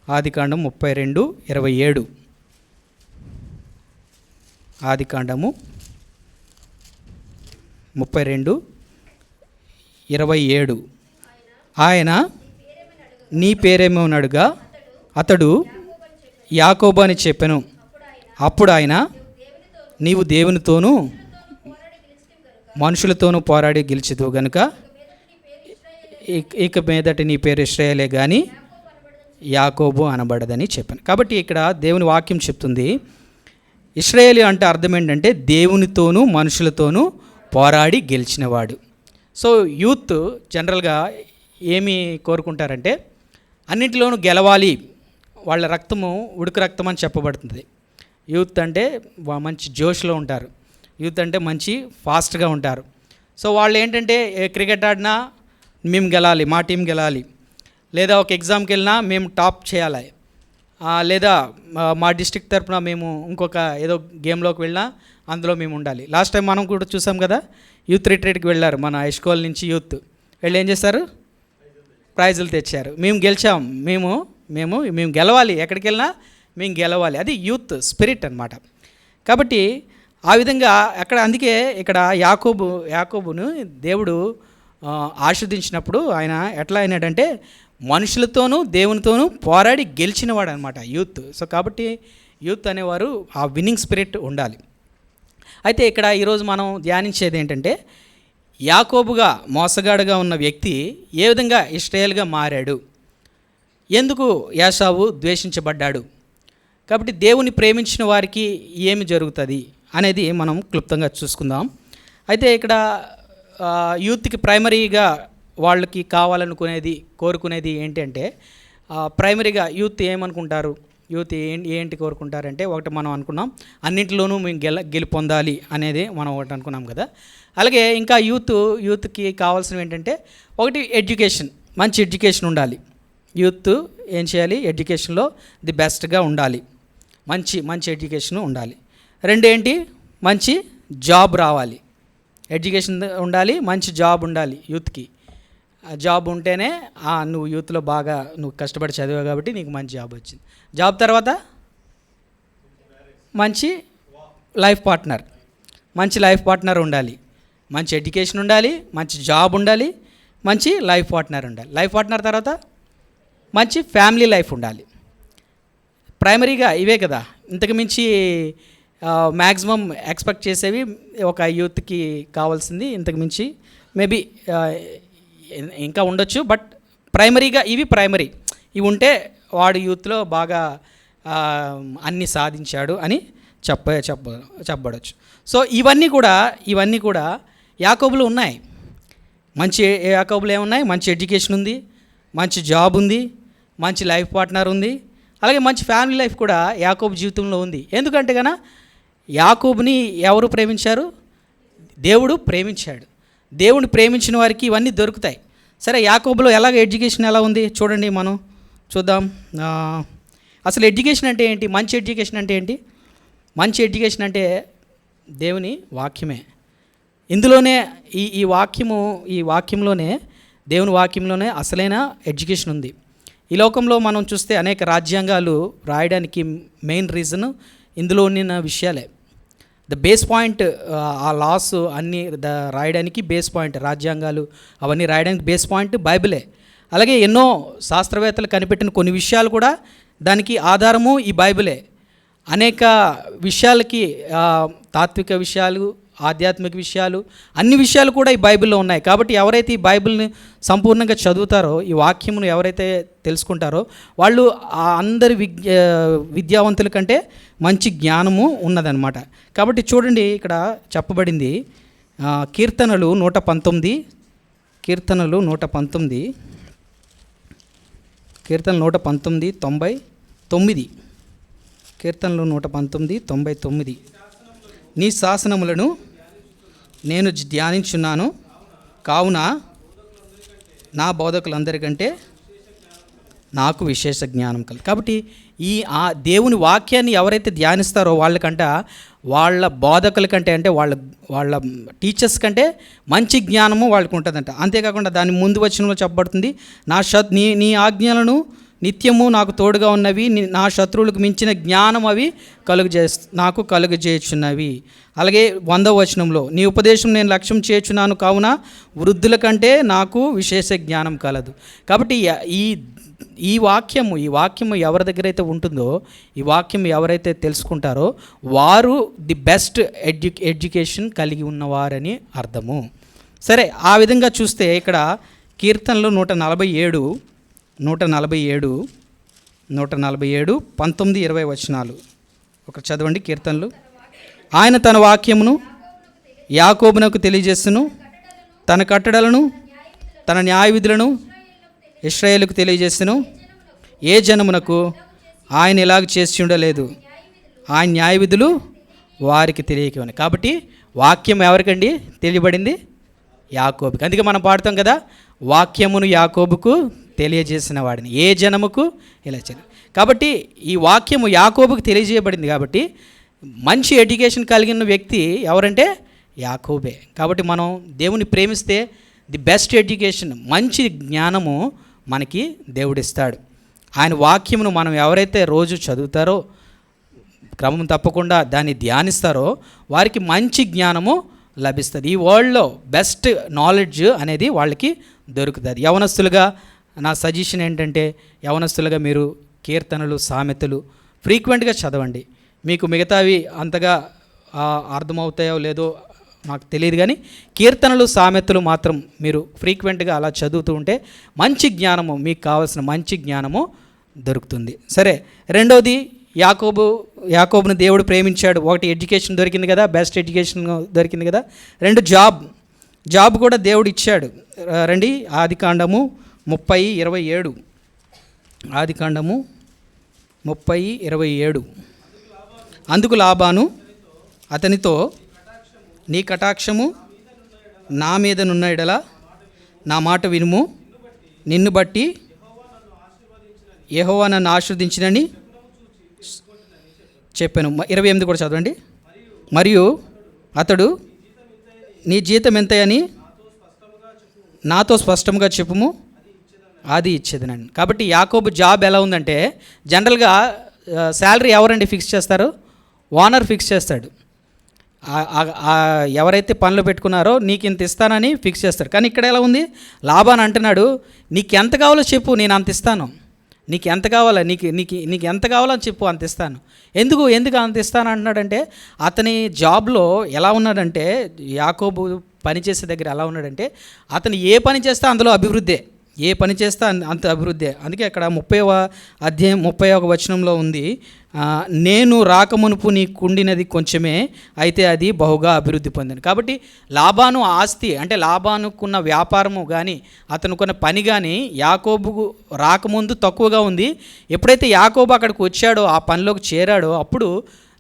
ఆదికాండం 32:27. ఆదికాండము 32:27. ఆయన నీ పేరేమోనడుగా అతడు యాకోబు అని చెప్పెను. అప్పుడు ఆయన, నీవు దేవునితోనూ మనుషులతోనూ పోరాడి గెలిచిదువు గనుక ఇక మీదట నీ పేరు ఇశ్రాయేలే కానీ యాకోబు అనబడదని చెప్పాను. కాబట్టి ఇక్కడ దేవుని వాక్యం చెప్తుంది, ఇశ్రాయేలు అంటే అర్థం ఏంటంటే దేవునితోనూ మనుషులతోనూ పోరాడి గెలిచినవాడు. సో యూత్ జనరల్గా ఏమి కోరుకుంటారంటే అన్నింటిలోనూ గెలవాలి, వాళ్ళ రక్తము ఉడుకు రక్తం అని చెప్పబడుతుంది. యూత్ అంటే మంచి జోష్లో ఉంటారు, యూత్ అంటే మంచి ఫాస్ట్గా ఉంటారు. సో వాళ్ళు ఏంటంటే క్రికెట్ ఆడినా మేము గెలాలి, మా టీం గెలాలి, లేదా ఒక ఎగ్జామ్కి వెళ్ళినా మేము టాప్ చేయాలి, లేదా మా డిస్ట్రిక్ట్ తరఫున మేము ఇంకొక ఏదో గేమ్లోకి వెళ్ళినా అందులో మేము ఉండాలి. లాస్ట్ టైం మనం కూడా చూసాం కదా, యూత్ రిట్రీట్కి వెళ్ళారు మన హైస్కూల్ నుంచి యూత్ వెళ్ళి ఏం చేస్తారు? ప్రైజులు తెచ్చారు. మేము గెలిచాం, మేము గెలవాలి, ఎక్కడికి వెళ్ళినా మేము గెలవాలి. అది యూత్ స్పిరిట్ అన్నమాట. కాబట్టి ఆ విధంగా అందుకే ఇక్కడ యాకోబును దేవుడు ఆశీర్వదించినప్పుడు ఆయన ఎట్లా అయినాడంటే మనుషులతోనూ దేవునితోనూ పోరాడి గెలిచినవాడు అనమాట యూత్. సో కాబట్టి యూత్ అనేవారు ఆ విన్నింగ్ స్పిరిట్ ఉండాలి. అయితే ఇక్కడ ఈరోజు మనం ధ్యానించేది ఏంటంటే యాకోబుగా మోసగాడుగా ఉన్న వ్యక్తి ఏ విధంగా ఇశ్రాయేలుగా మారాడు, ఎందుకు యాషావు ద్వేషించబడ్డాడు, కాబట్టి దేవుని ప్రేమించిన వారికి ఏమి జరుగుతుంది అనేది మనం క్లుప్తంగా చూసుకుందాం. అయితే ఇక్కడ యూత్కి ప్రైమరీగా వాళ్ళకి కోరుకునేది ఏంటంటే ప్రైమరీగా యూత్ ఏమనుకుంటారు, యూత్ ఏంటి కోరుకుంటారంటే, ఒకటి మనం అనుకున్నాం అన్నింటిలోనూ మేము గెలుపొందాలి అనేది మనం ఒకటి అనుకున్నాం కదా. అలాగే ఇంకా యూత్కి కావాల్సినవి ఏంటంటే, ఒకటి ఎడ్యుకేషన్, మంచి ఎడ్యుకేషన్ ఉండాలి. యూత్ ఏం చేయాలి? ఎడ్యుకేషన్లో ది బెస్ట్గా ఉండాలి, మంచి ఎడ్యుకేషన్ ఉండాలి. రెండు ఏంటి? మంచి జాబ్ రావాలి. ఎడ్యుకేషన్ ఉండాలి, మంచి జాబ్ ఉండాలి యూత్కి. జాబ్ ఉంటేనే నువ్వు యూత్లో బాగా నువ్వు కష్టపడి చదివావు కాబట్టి నీకు మంచి జాబ్ వచ్చింది. జాబ్ తర్వాత మంచి లైఫ్ పార్ట్నర్ ఉండాలి, మంచి ఎడ్యుకేషన్ ఉండాలి, మంచి జాబ్ ఉండాలి, మంచి లైఫ్ పార్ట్నర్ ఉండాలి. లైఫ్ పార్ట్నర్ తర్వాత మంచి ఫ్యామిలీ లైఫ్ ఉండాలి. ప్రైమరీగా ఇవే కదా, ఇంతకు మించి మ్యాక్సిమం ఎక్స్పెక్ట్ చేసేవి ఒక యూత్కి కావాల్సింది ఇంతకు మించి మేబీ ఇంకా ఉండొచ్చు, బట్ ప్రైమరీగా ఇవి ఉంటే వాడు యూత్లో బాగా అన్నీ సాధించాడు అని చెప్పబడవచ్చు. సో ఇవన్నీ కూడా యాకోబులో ఉన్నాయి. మంచి యాకోబులో ఏమున్నాయి? మంచి ఎడ్యుకేషన్ ఉంది, మంచి జాబ్ ఉంది, మంచి లైఫ్ పార్ట్నర్ ఉంది, అలాగే మంచి ఫ్యామిలీ లైఫ్ కూడా యాకోబు జీవితంలో ఉంది. ఎందుకంటే కనుక యాకోబుని ఎవరు ప్రేమించారు? దేవుడు ప్రేమించాడు. దేవుడిని ప్రేమించిన వారికి ఇవన్నీ దొరుకుతాయి. సరే, యాకోబులో ఎడ్యుకేషన్ ఎలా ఉంది చూడండి, మనం చూద్దాం. అసలు ఎడ్యుకేషన్ అంటే ఏంటి? మంచి ఎడ్యుకేషన్ అంటే ఏంటి? మంచి ఎడ్యుకేషన్ అంటే దేవుని వాక్యమే. ఇందులోనే ఈ వాక్యంలోనే, దేవుని వాక్యంలోనే అసలైన ఎడ్యుకేషన్ ఉంది. ఈ లోకంలో మనం చూస్తే అనేక రాజ్యాంగాలు రాయడానికి మెయిన్ రీజన్ ఇందులో ఉన్న విషయాలే. ద బేస్ పాయింట్, ఆ లాస్ అన్నీ రాయడానికి బేస్ పాయింట్, రాజ్యాంగాలు అవన్నీ రాయడానికి బేస్ పాయింట్ బైబిలే. అలాగే ఎన్నో శాస్త్రవేత్తలు కనిపెట్టిన కొన్ని విషయాలు కూడా దానికి ఆధారము ఈ బైబిలే. అనేక విషయాలకి, తాత్విక విషయాలు, ఆధ్యాత్మిక విషయాలు, అన్ని విషయాలు కూడా ఈ బైబిల్లో ఉన్నాయి. కాబట్టి ఎవరైతే ఈ బైబిల్ని సంపూర్ణంగా చదువుతారో, ఈ వాక్యమును ఎవరైతే తెలుసుకుంటారో, వాళ్ళు అందరి విద్యావంతుల కంటే మంచి జ్ఞానము ఉన్నదన్నమాట. కాబట్టి చూడండి, ఇక్కడ చెప్పబడింది కీర్తనలు 119, కీర్తనలు 119, 99, కీర్తనలు 119:99. నీ శాసనములను నేను ధ్యానించున్నాను, కావున నా బోధకులందరికంటే నాకు విశేష జ్ఞానం కలదు. కాబట్టి ఆ దేవుని వాక్యాన్ని ఎవరైతే ధ్యానిస్తారో వాళ్ళ బోధకుల కంటే, అంటే వాళ్ళ టీచర్స్ కంటే మంచి జ్ఞానము వాళ్ళకు ఉంటుందంట. అంతేకాకుండా దాని ముందు వచనంలో చెప్పబడుతుంది, నీ ఆజ్ఞలను నిత్యము నాకు తోడుగా ఉన్నవి, నా శత్రువులకు మించిన జ్ఞానం అవి నాకు కలుగజేయుచున్నవి. అలాగే 100వ వచనంలో, నీ ఉపదేశం నేను లక్ష్యం చేయుచున్నాను, కావున వృద్ధుల కంటే నాకు విశేష జ్ఞానం కలదు. కాబట్టి ఈ వాక్యము ఎవరి దగ్గర అయితే ఉంటుందో, ఈ వాక్యం ఎవరైతే తెలుసుకుంటారో వారు ది బెస్ట్ ఎడ్యుకేషన్ కలిగి ఉన్నవారని అర్థము. సరే, ఆ విధంగా చూస్తే ఇక్కడ కీర్తనలు 147, 19-20 వచనాలు ఒక చదవండి. కీర్తనలు. ఆయన తన వాక్యమును యాకోబునకు తెలియజేస్తును, తన కట్టడలను, తన న్యాయ విధులను ఇశ్రాయేలుకు తెలియజేస్తును. ఏ జనమునకు ఆయన ఇలాగ చేసి ఉండలేదు, ఆయన న్యాయ విధులు వారికి తెలియకవని. కాబట్టి వాక్యం ఎవరికండి తెలియబడింది? యాకోబుకి. అందుకే మనం పాడుతాం కదా, వాక్యమును యాకోబుకు తెలియజేసిన వాడిని ఏ జనముకు ఇలా చేయలేదు. కాబట్టి ఈ వాక్యము యాకోబుకు తెలియజేయబడింది. కాబట్టి మంచి ఎడ్యుకేషన్ కలిగిన వ్యక్తి ఎవరంటే యాకోబే. కాబట్టి మనం దేవుని ప్రేమిస్తే ది బెస్ట్ ఎడ్యుకేషన్, మంచి జ్ఞానము మనకి దేవుడిస్తాడు. ఆయన వాక్యమును మనం ఎవరైతే రోజు చదువుతారో, క్రమం తప్పకుండా దాన్ని ధ్యానిస్తారో, వారికి మంచి జ్ఞానము లభిస్తుంది. ఈ వరల్డ్లో బెస్ట్ నాలెడ్జ్ అనేది వాళ్ళకి దొరుకుతుంది. యవనస్తులుగా నా సజెషన్ ఏంటంటే, యవనస్తులుగా మీరు కీర్తనలు, సామెతలు ఫ్రీక్వెంట్గా చదవండి. మీకు మిగతావి అంతగా అర్థమవుతాయో లేదో నాకు తెలియదు, కానీ కీర్తనలు, సామెతలు మాత్రం మీరు ఫ్రీక్వెంట్గా అలా చదువుతూ ఉంటే మంచి జ్ఞానము, మీకు కావాల్సిన మంచి జ్ఞానము దొరుకుతుంది. సరే, రెండోది యాకోబును దేవుడు ప్రేమించాడు. ఒకటి ఎడ్యుకేషన్ దొరికింది కదా, బెస్ట్ ఎడ్యుకేషన్ దొరికింది కదా. రెండు జాబ్ కూడా దేవుడు ఇచ్చాడు. రండి, ఆదికాండము 30:27. ఆదికాండము 30:27. అందుకు లాబాను అతనితో, నీ కటాక్షము నా మీద నున్న ఎడల నా మాట వినుము, నిన్ను బట్టి యెహోవా నన్ను ఆశీర్వదించినని చెప్పాను. 28 కూడా చదవండి. మరియు అతడు, నీ జీతం ఎంతయని నాతో స్పష్టంగా చెప్పుము, అది ఇచ్చేదనండి. కాబట్టి యాకోబు జాబ్ ఎలా ఉందంటే, జనరల్గా శాలరీ ఎవరండి ఫిక్స్ చేస్తారు? ఓనర్ ఫిక్స్ చేస్తాడు. ఎవరైతే పనులు పెట్టుకున్నారో నీకు ఇంత ఇస్తానని ఫిక్స్ చేస్తారు. కానీ ఇక్కడ ఎలా ఉంది? లాబాన్ అంటున్నాడు, నీకు ఎంత కావాలో చెప్పు, నేను అంత ఇస్తాను. నీకు ఎంత కావాలో, నీకు ఎంత కావాలో అని చెప్పు, అంత ఇస్తాను. ఎందుకు అంత ఇస్తాను అంటున్నాడంటే, అతని జాబ్లో ఎలా ఉన్నాడంటే, యాకోబు పని చేసే దగ్గర ఎలా ఉన్నాడంటే అతను ఏ పని చేస్తే అందులో అభివృద్ధే, ఏ పని చేస్తే అంత అభివృద్ధే. అందుకే అక్కడ 30వ అధ్యాయం 31వ వచనంలో ఉంది, నేను రాకమునుపు నీకుండినది కొంచెమే, అయితే అది బహుగా అభివృద్ధి పొందింది. కాబట్టి లాబాను ఆస్తి అంటే లాబానుకున్న వ్యాపారము కానీ అతనుకున్న పని కానీ యాకోబుకు రాకముందు తక్కువగా ఉంది. ఎప్పుడైతే యాకోబు అక్కడికి వచ్చాడో, ఆ పనిలోకి చేరాడో, అప్పుడు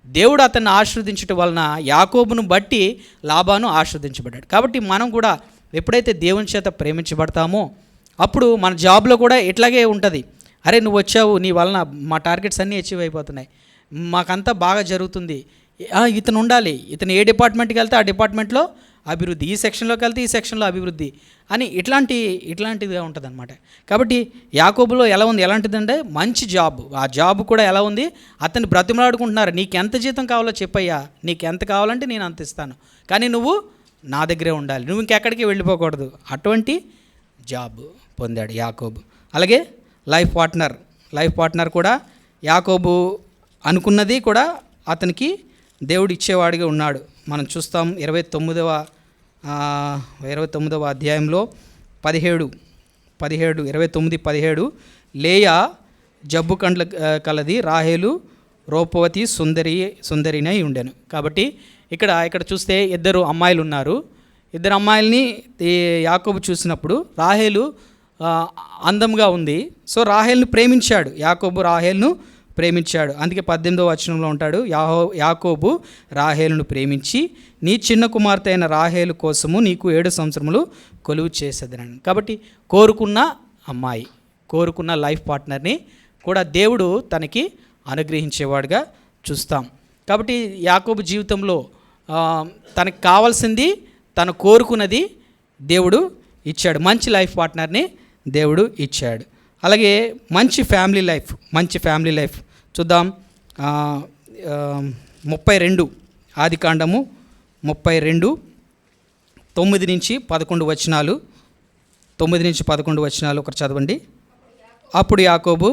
దేవుడు అతన్ని ఆశీర్వదించడం వలన యాకోబును బట్టి లాబాను ఆశీర్వదించబడ్డాడు. కాబట్టి మనం కూడా ఎప్పుడైతే దేవుని చేత ప్రేమించబడతామో అప్పుడు మన జాబ్లో కూడా ఇట్లాగే ఉంటుంది. అరే నువ్వు వచ్చావు, నీ వలన మా టార్గెట్స్ అన్నీ అచీవ్ అయిపోతున్నాయి, మాకంతా బాగా జరుగుతుంది, ఇతను ఉండాలి, ఇతను ఏ డిపార్ట్మెంట్కి వెళ్తే ఆ డిపార్ట్మెంట్లో అభివృద్ధి, ఈ సెక్షన్లోకి వెళ్తే ఈ సెక్షన్లో అభివృద్ధి అని ఇట్లాంటిదిగా ఉంటుంది అనమాట. కాబట్టి యాకోబులో ఎలా ఉంది, ఎలాంటిదంటే మంచి జాబ్, ఆ జాబ్ కూడా ఎలా ఉంది, అతన్ని బ్రతిమలాడుకుంటున్నారు, నీకు ఎంత జీతం కావాలో చెప్పయ్యా, నీకు ఎంత కావాలంటే నేను అంత ఇస్తాను, కానీ నువ్వు నా దగ్గరే ఉండాలి, నువ్వు ఇంకెక్కడికి వెళ్ళిపోకూడదు. అటువంటి జాబ్ పొందాడు యాకోబు. అలాగే లైఫ్ పార్ట్నర్ కూడా యాకోబు అనుకున్నది కూడా అతనికి దేవుడు ఇచ్చేవాడిగా ఉన్నాడు. మనం చూస్తాం 29వ అధ్యాయంలో 17 లేయా జబ్బు కండ్ల కలది, రాహేలు రూపవతి సుందరినై ఉండెను. కాబట్టి ఇక్కడ చూస్తే ఇద్దరు అమ్మాయిలు ఉన్నారు. ఇద్దరు అమ్మాయిల్ని యాకోబు చూసినప్పుడు రాహేలు అందంగా ఉంది. సో రాహేల్ను ప్రేమించాడు యాకోబు, రాహేల్ను ప్రేమించాడు. అందుకే 18వ వచనంలో ఉంటాడు, యాకోబు రాహేలును ప్రేమించి నీ చిన్న కుమార్తె అయిన రాహేలు కోసము నీకు 7 సంవత్సరములు కొలువు చేసేదనని. కాబట్టి కోరుకున్న అమ్మాయి, కోరుకున్న లైఫ్ పార్ట్నర్ని కూడా దేవుడు తనకి అనుగ్రహించేవాడుగా చూస్తాం. కాబట్టి యాకోబు జీవితంలో తనకు కావాల్సింది, తను కోరుకున్నది దేవుడు ఇచ్చాడు. మంచి లైఫ్ పార్ట్నర్ని దేవుడు ఇచ్చాడు. అలాగే మంచి ఫ్యామిలీ లైఫ్ చూద్దాం. 32 ఆదికాండము 32 9 నుంచి 11 వచనాలు, 9 నుంచి 11 వచనాలు ఒకటి చదవండి. అప్పుడు యాకోబు,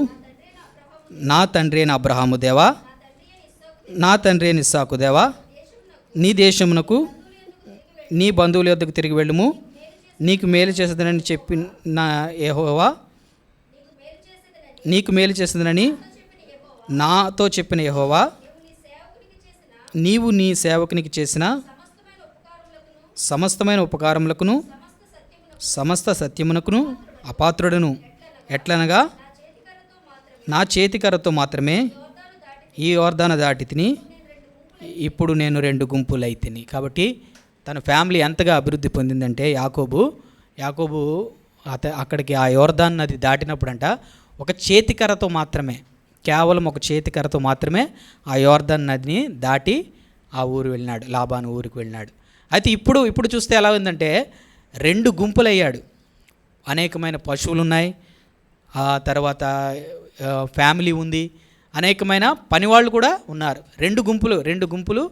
నా తండ్రి అయిన అబ్రహాము దేవా, నా తండ్రి అయిన ఇస్సాకు దేవా, నీ దేశమునకు నీ బంధువుల యొద్దకు తిరిగి వెళ్ళుము, నీకు మేలు చేసేదనని చెప్పిన యెహోవా, నీకు మేలు చేసేదనని నాతో చెప్పిన యెహోవా, నీవు నీ సేవకునికి చేసిన సమస్తమైన ఉపకారములకును సమస్త సత్యమునకును అపాత్రుడను, ఎట్లనగా నా చేతికర్రతో మాత్రమే ఈ యోర్దాను దాటి తిని, ఇప్పుడు నేను 2 గుంపులైతిని. కాబట్టి తన ఫ్యామిలీ ఎంతగా అభివృద్ధి పొందిందంటే యాకోబు అక్కడికి ఆ యోర్దాన్ నది దాటినప్పుడంట ఒక చేతికర్రతో మాత్రమే, కేవలం ఒక చేతికర్రతో మాత్రమే ఆ యోర్దాన్ నదిని దాటి ఆ ఊరు వెళ్ళినాడు, లాబాను ఊరికి వెళ్ళినాడు. అయితే ఇప్పుడు చూస్తే ఎలా ఉందంటే 2 గుంపులయ్యాడు. అనేకమైన పశువులు ఉన్నాయి, ఆ తర్వాత ఫ్యామిలీ ఉంది, అనేకమైన పనివాళ్ళు కూడా ఉన్నారు. 2 గుంపులు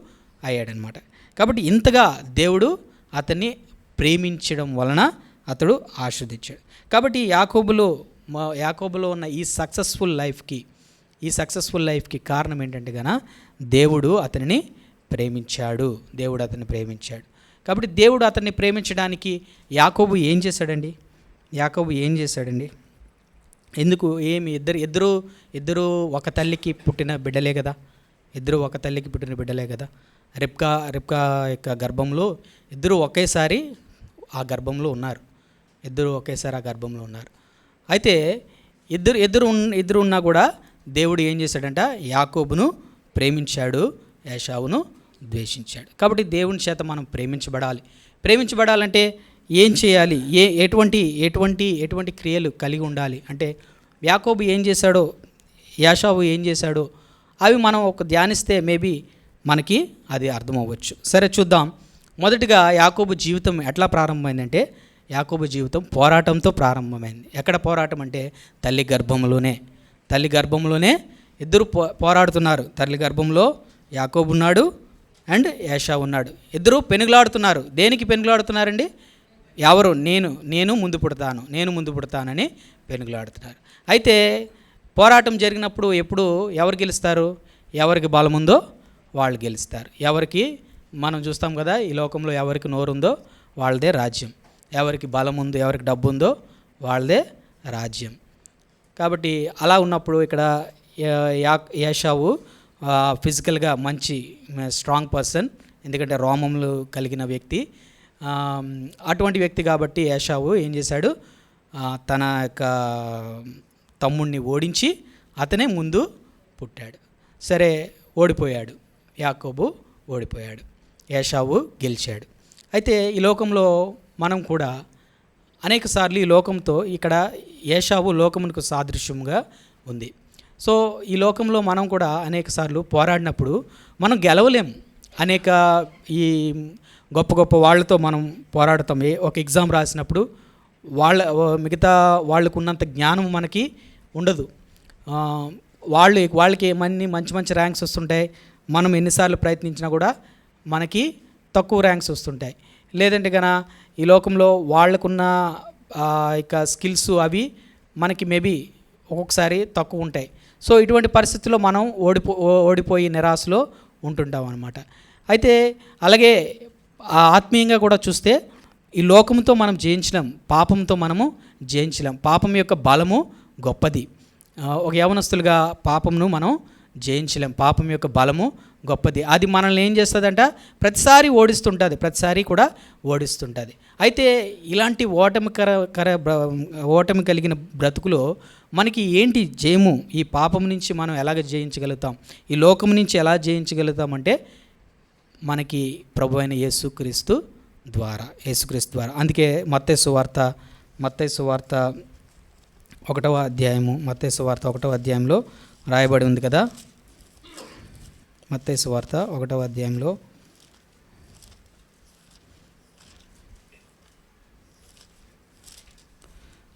అయ్యాడనమాట. కాబట్టి ఇంతగా దేవుడు అతన్ని ప్రేమించడం వలన అతడు ఆశీర్వదించాడు. కాబట్టి యాకోబులో ఉన్న ఈ సక్సెస్ఫుల్ లైఫ్కి కారణం ఏంటంటే దేవుడు అతనిని ప్రేమించాడు. కాబట్టి దేవుడు అతన్ని ప్రేమించడానికి యాకోబు ఏం చేశాడండి? ఎందుకు ఇద్దరు ఒక తల్లికి పుట్టిన బిడ్డలే కదా. రిబ్కా యొక్క గర్భంలో ఇద్దరు ఒకేసారి ఆ గర్భంలో ఉన్నారు. అయితే ఇద్దరు ఉన్నా కూడా దేవుడు ఏం చేశాడంట, యాకోబును ప్రేమించాడు, ఏశావును ద్వేషించాడు. కాబట్టి దేవుని చేత మనం ప్రేమించబడాలంటే ఏం చేయాలి, ఎటువంటి క్రియలు కలిగి ఉండాలి అంటే, యాకోబు ఏం చేశాడో, ఏశావు ఏం చేశాడో అవి మనం ధ్యానిస్తే మేబీ మనకి అది అర్థమవ్వచ్చు. సరే చూద్దాం. మొదటిగా యాకోబు జీవితం ఎట్లా ప్రారంభమైందంటే, యాకోబు జీవితం పోరాటంతో ప్రారంభమైంది. ఎక్కడ పోరాటం అంటే తల్లి గర్భంలోనే ఇద్దరు పోరాడుతున్నారు. తల్లి గర్భంలో యాకోబు ఉన్నాడు అండ్ ఏశావు ఉన్నాడు. ఇద్దరు పెనుగులాడుతున్నారు. దేనికి పెనుగులాడుతున్నారండి? ఎవరు? నేను ముందు పుడతానని పెనుగులాడుతున్నారు. అయితే పోరాటం జరిగినప్పుడు ఎవరు గెలుస్తారు? ఎవరికి బలం ఉందో వాళ్ళు గెలుస్తారు. ఎవరికి మనం చూస్తాం కదా, ఈ లోకంలో ఎవరికి నోరుందో వాళ్ళదే రాజ్యం. ఎవరికి బలం ఉందో, ఎవరికి డబ్బు ఉందో వాళ్ళదే రాజ్యం. కాబట్టి అలా ఉన్నప్పుడు ఇక్కడ ఏశావు ఫిజికల్గా మంచి స్ట్రాంగ్ పర్సన్, ఎందుకంటే రోమములు కలిగిన వ్యక్తి. అటువంటి వ్యక్తి కాబట్టి ఏశావు ఏం చేశాడు, తన యొక్క తమ్ముడిని ఓడించి అతనే ముందు పుట్టాడు. సరే, ఓడిపోయాడు. యాకోబు ఓడిపోయాడు, ఏశావు గెలిచాడు. అయితే ఈ లోకంలో మనం కూడా అనేకసార్లు ఈ లోకంతో, ఇక్కడ ఏశావు లోకమునకు సాదృశ్యంగా ఉంది. సో ఈ లోకంలో మనం కూడా అనేకసార్లు పోరాడినప్పుడు మనం గెలవలేం. అనేక ఈ గొప్ప గొప్ప వాళ్ళతో మనం పోరాడతాం. ఒక ఎగ్జామ్ రాసినప్పుడు మిగతా వాళ్ళకు ఉన్నంత జ్ఞానం మనకి ఉండదు. వాళ్ళకి మంచి మంచి ర్యాంక్స్ వస్తుంటాయి. మనం ఎన్నిసార్లు ప్రయత్నించినా కూడా మనకి తక్కువ ర్యాంక్స్ వస్తుంటాయి. లేదంటే కనుక ఈ లోకంలో వాళ్ళకున్న ఇక స్కిల్స్ అవి మనకి మేబీ ఒక్కొక్కసారి తక్కువ ఉంటాయి. సో ఇటువంటి పరిస్థితుల్లో మనం ఓడిపోయి నిరాశలో ఉంటుంటాం అన్నమాట. అయితే అలాగే ఆత్మీయంగా కూడా చూస్తే ఈ లోకంతో మనం జయించలేం, పాపంతో మనము జయించలేం. పాపం యొక్క బలము గొప్పది. ఒక యవనస్తులుగా పాపంను మనం జయించలేం. పాపం యొక్క బలము గొప్పది. అది మనల్ని ఏం చేస్తుందంట, ప్రతిసారి ఓడిస్తుంటుంది. అయితే ఇలాంటి ఓటమి కలిగిన బ్రతుకులో మనకి ఏంటి జయము? ఈ పాపం నుంచి మనం ఎలాగ జయించగలుగుతాం, ఈ లోకం నుంచి ఎలా జయించగలుగుతామంటే మనకి ప్రభు అయిన యేసుక్రీస్తు ద్వారా. అందుకే మత్తయి సువార్త 1వ అధ్యాయము, మత్తయి సువార్త 1వ అధ్యాయంలో రాయబడి ఉంది కదా. మత్తయి సువార్త 1వ అధ్యాయంలో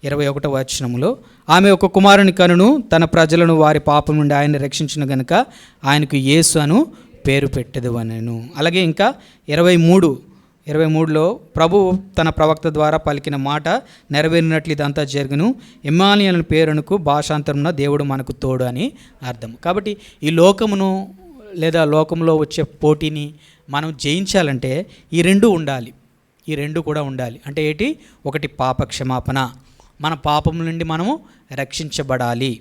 21వ వచనములో, ఆమె ఒక కుమారుని కనును, తన ప్రజలను వారి పాపం నుండి ఆయన రక్షించిన గనుక ఆయనకు యేసు అను పేరు పెట్టెదు అనెను. అలాగే ఇంకా 23లో ప్రభు తన ప్రవక్త ద్వారా పలికిన మాట నెరవేరినట్లు ఇదంతా జరుగును, ఇమ్మానుయేలు పేరునకు భాషాంతరమున దేవుడు మనకు తోడు అని అర్థం. కాబట్టి ఈ లోకమును లేదా లోకంలో వచ్చే పోటీని మనం జయించాలంటే ఈ రెండు కూడా ఉండాలి. అంటే ఏంటి? ఒకటి పాప క్షమాపణ, మన పాపం నుండి మనము రక్షించబడాలి.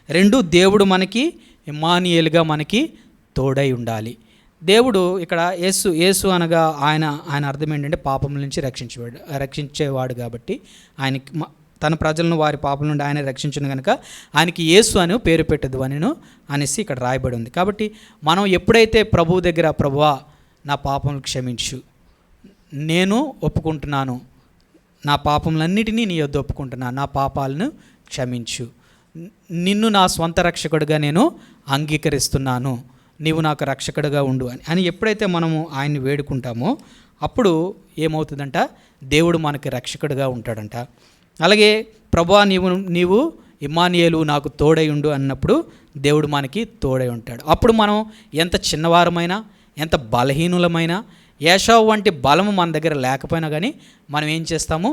2 దేవుడు మనకి ఇమ్మానుయేలుగా మనకి తోడై ఉండాలి. దేవుడు ఇక్కడ యేసు అనగా ఆయన అర్థం ఏంటంటే పాపం నుంచి రక్షించేవాడు కాబట్టి ఆయనకి తన ప్రజలను వారి పాపం నుండి ఆయన రక్షించిన కనుక ఆయనకి యేసు అని పేరు పెట్టదు అనేసి ఇక్కడ రాయబడి ఉంది. కాబట్టి మనం ఎప్పుడైతే ప్రభువు దగ్గర, ప్రభువా నా పాపములు క్షమించు, నేను ఒప్పుకుంటున్నాను, నా పాపములన్నిటినీ నీ యొద్ద ఒప్పుకుంటున్నాను, నా పాపాలను క్షమించు, నిన్ను నా స్వంత రక్షకుడిగా నేను అంగీకరిస్తున్నాను, నీవు నాకు రక్షకుడిగా ఉండు అని ఎప్పుడైతే మనము ఆయన్ని వేడుకుంటామో అప్పుడు ఏమవుతుందంట, దేవుడు మనకి రక్షకుడిగా ఉంటాడంట. అలాగే ప్రభువా నీవు ఇమ్మానుయేలు నాకు తోడై ఉండు అన్నప్పుడు దేవుడు మనకి తోడై ఉంటాడు. అప్పుడు మనం ఎంత చిన్నవారమైనా, ఎంత బలహీనులమైనా, ఏశావు వంటి బలము మన దగ్గర లేకపోయినా కానీ మనం ఏం చేస్తాము?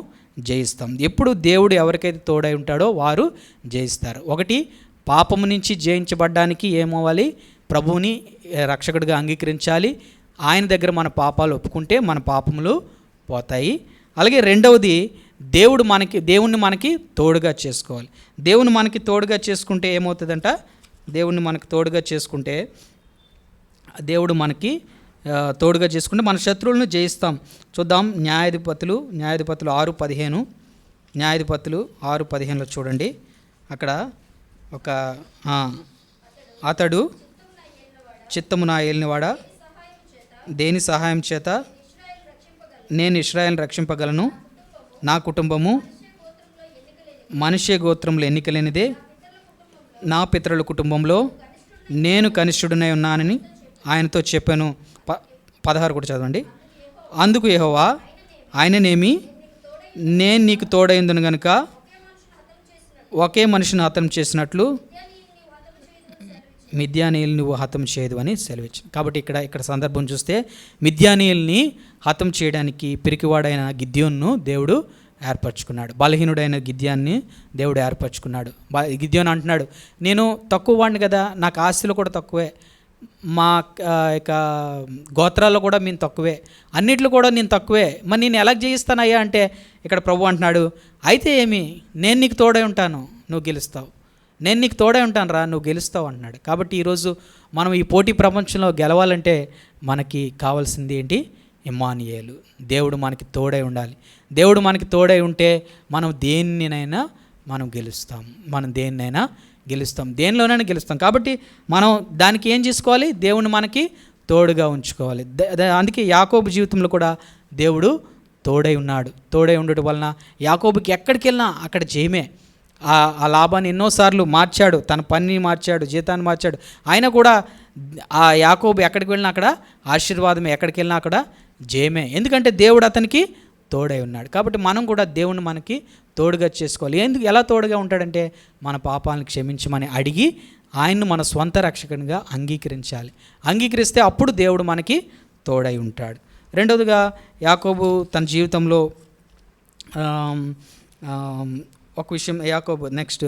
జయిస్తాం. ఎప్పుడు దేవుడు ఎవరికైతే తోడై ఉంటాడో వారు జయిస్తారు. ఒకటి, పాపము నుంచి జయించబడ్డానికి ఏమవ్వాలి? ప్రభువుని రక్షకుడిగా అంగీకరించాలి. ఆయన దగ్గర మన పాపాలు ఒప్పుకుంటే మన పాపములు పోతాయి. అలాగే రెండవది, దేవుణ్ణి మనకి తోడుగా చేసుకోవాలి. దేవుని మనకి తోడుగా చేసుకుంటే ఏమవుతుందంట? దేవుడు మనకి తోడుగా చేసుకుంటే మన శత్రువులను జయిస్తాం. చూద్దాం, న్యాయాధిపతులు 6:15, న్యాయాధిపతులు 6:15లో చూడండి. అక్కడ అతడు చిత్తము నా ఏలినవాడా, దేని సహాయం చేత నేను ఇశ్రాయేలును రక్షింపగలను, నా కుటుంబము మనుష్య గోత్రంలో ఎన్నికలేనిదే, నా పితరుల కుటుంబంలో నేను కనిష్ఠుడనై ఉన్నానని ఆయనతో చెప్పాను. 16 కూడా చదవండి. అందుకు యెహోవా ఆయననేమి, నేను నీకు తోడైందును గనుక ఒకే మనిషిని హతం చేసినట్లు మిద్యానీయులు నువ్వు హతం చేయదు అని సెలవిచ్చింది. కాబట్టి ఇక్కడ సందర్భం చూస్తే మిద్యానీయుల్ని హతం చేయడానికి పిరికివాడైన గిద్యోన్ను దేవుడు ఏర్పరచుకున్నాడు. బలహీనుడైన గిద్యోన్ని దేవుడు ఏర్పరచుకున్నాడు. గిద్యోన్ అంటున్నాడు, నేను తక్కువ వాడిని కదా, నాకు ఆస్తులు కూడా తక్కువే, మా ఇక గోత్రాల్లో కూడా మేము తక్కువే, అన్నిట్లో కూడా నేను తక్కువే, మరి నేను ఎలా జయిస్తానయ్యా అంటే ఇక్కడ ప్రభు అంటున్నాడు, అయితే ఏమి, నేను నీకు తోడై ఉంటాను, నువ్వు గెలుస్తావు, నేను నీకు తోడై ఉంటాను రా, నువ్వు గెలుస్తావు అంటున్నాడు. కాబట్టి ఈరోజు మనం ఈ పోటీ ప్రపంచంలో గెలవాలంటే మనకి కావాల్సింది ఏంటి? ఇమ్మానుయేలు, దేవుడు మనకి తోడై ఉండాలి. దేవుడు మనకి తోడై ఉంటే మనం దేనినైనా మనం గెలుస్తాం, మనం దేన్నైనా గెలుస్తాం, దేనిలోనైనా గెలుస్తాం. కాబట్టి మనం దానికి ఏం చేసుకోవాలి? దేవుని మనకి తోడుగా ఉంచుకోవాలి. అందుకే యాకోబు జీవితంలో కూడా దేవుడు తోడై ఉన్నాడు. తోడై ఉండటం వలన యాకోబుకి ఎక్కడికి వెళ్ళినా అక్కడ జయమే. ఆ లాభాన్ని ఎన్నోసార్లు మార్చాడు, తన పనిని మార్చాడు, జీతాన్ని మార్చాడు. ఆయన కూడా ఆ యాకోబు ఎక్కడికి వెళ్ళినా అక్కడ ఆశీర్వాదమే, ఎక్కడికి వెళ్ళినా అక్కడ జయమే. ఎందుకంటే దేవుడు అతనికి తోడై ఉన్నాడు. కాబట్టి మనం కూడా దేవుణ్ణి మనకి తోడుగా చేసుకోవాలి. ఎలా తోడుగా ఉంటాడంటే మన పాపాలను క్షమించమని అడిగి ఆయన్ను మన స్వంత రక్షకునిగా అంగీకరించాలి. అంగీకరిస్తే అప్పుడు దేవుడు మనకి తోడై ఉంటాడు. రెండవదిగా యాకోబు తన జీవితంలో ఒక విషయం, యాకోబు నెక్స్ట్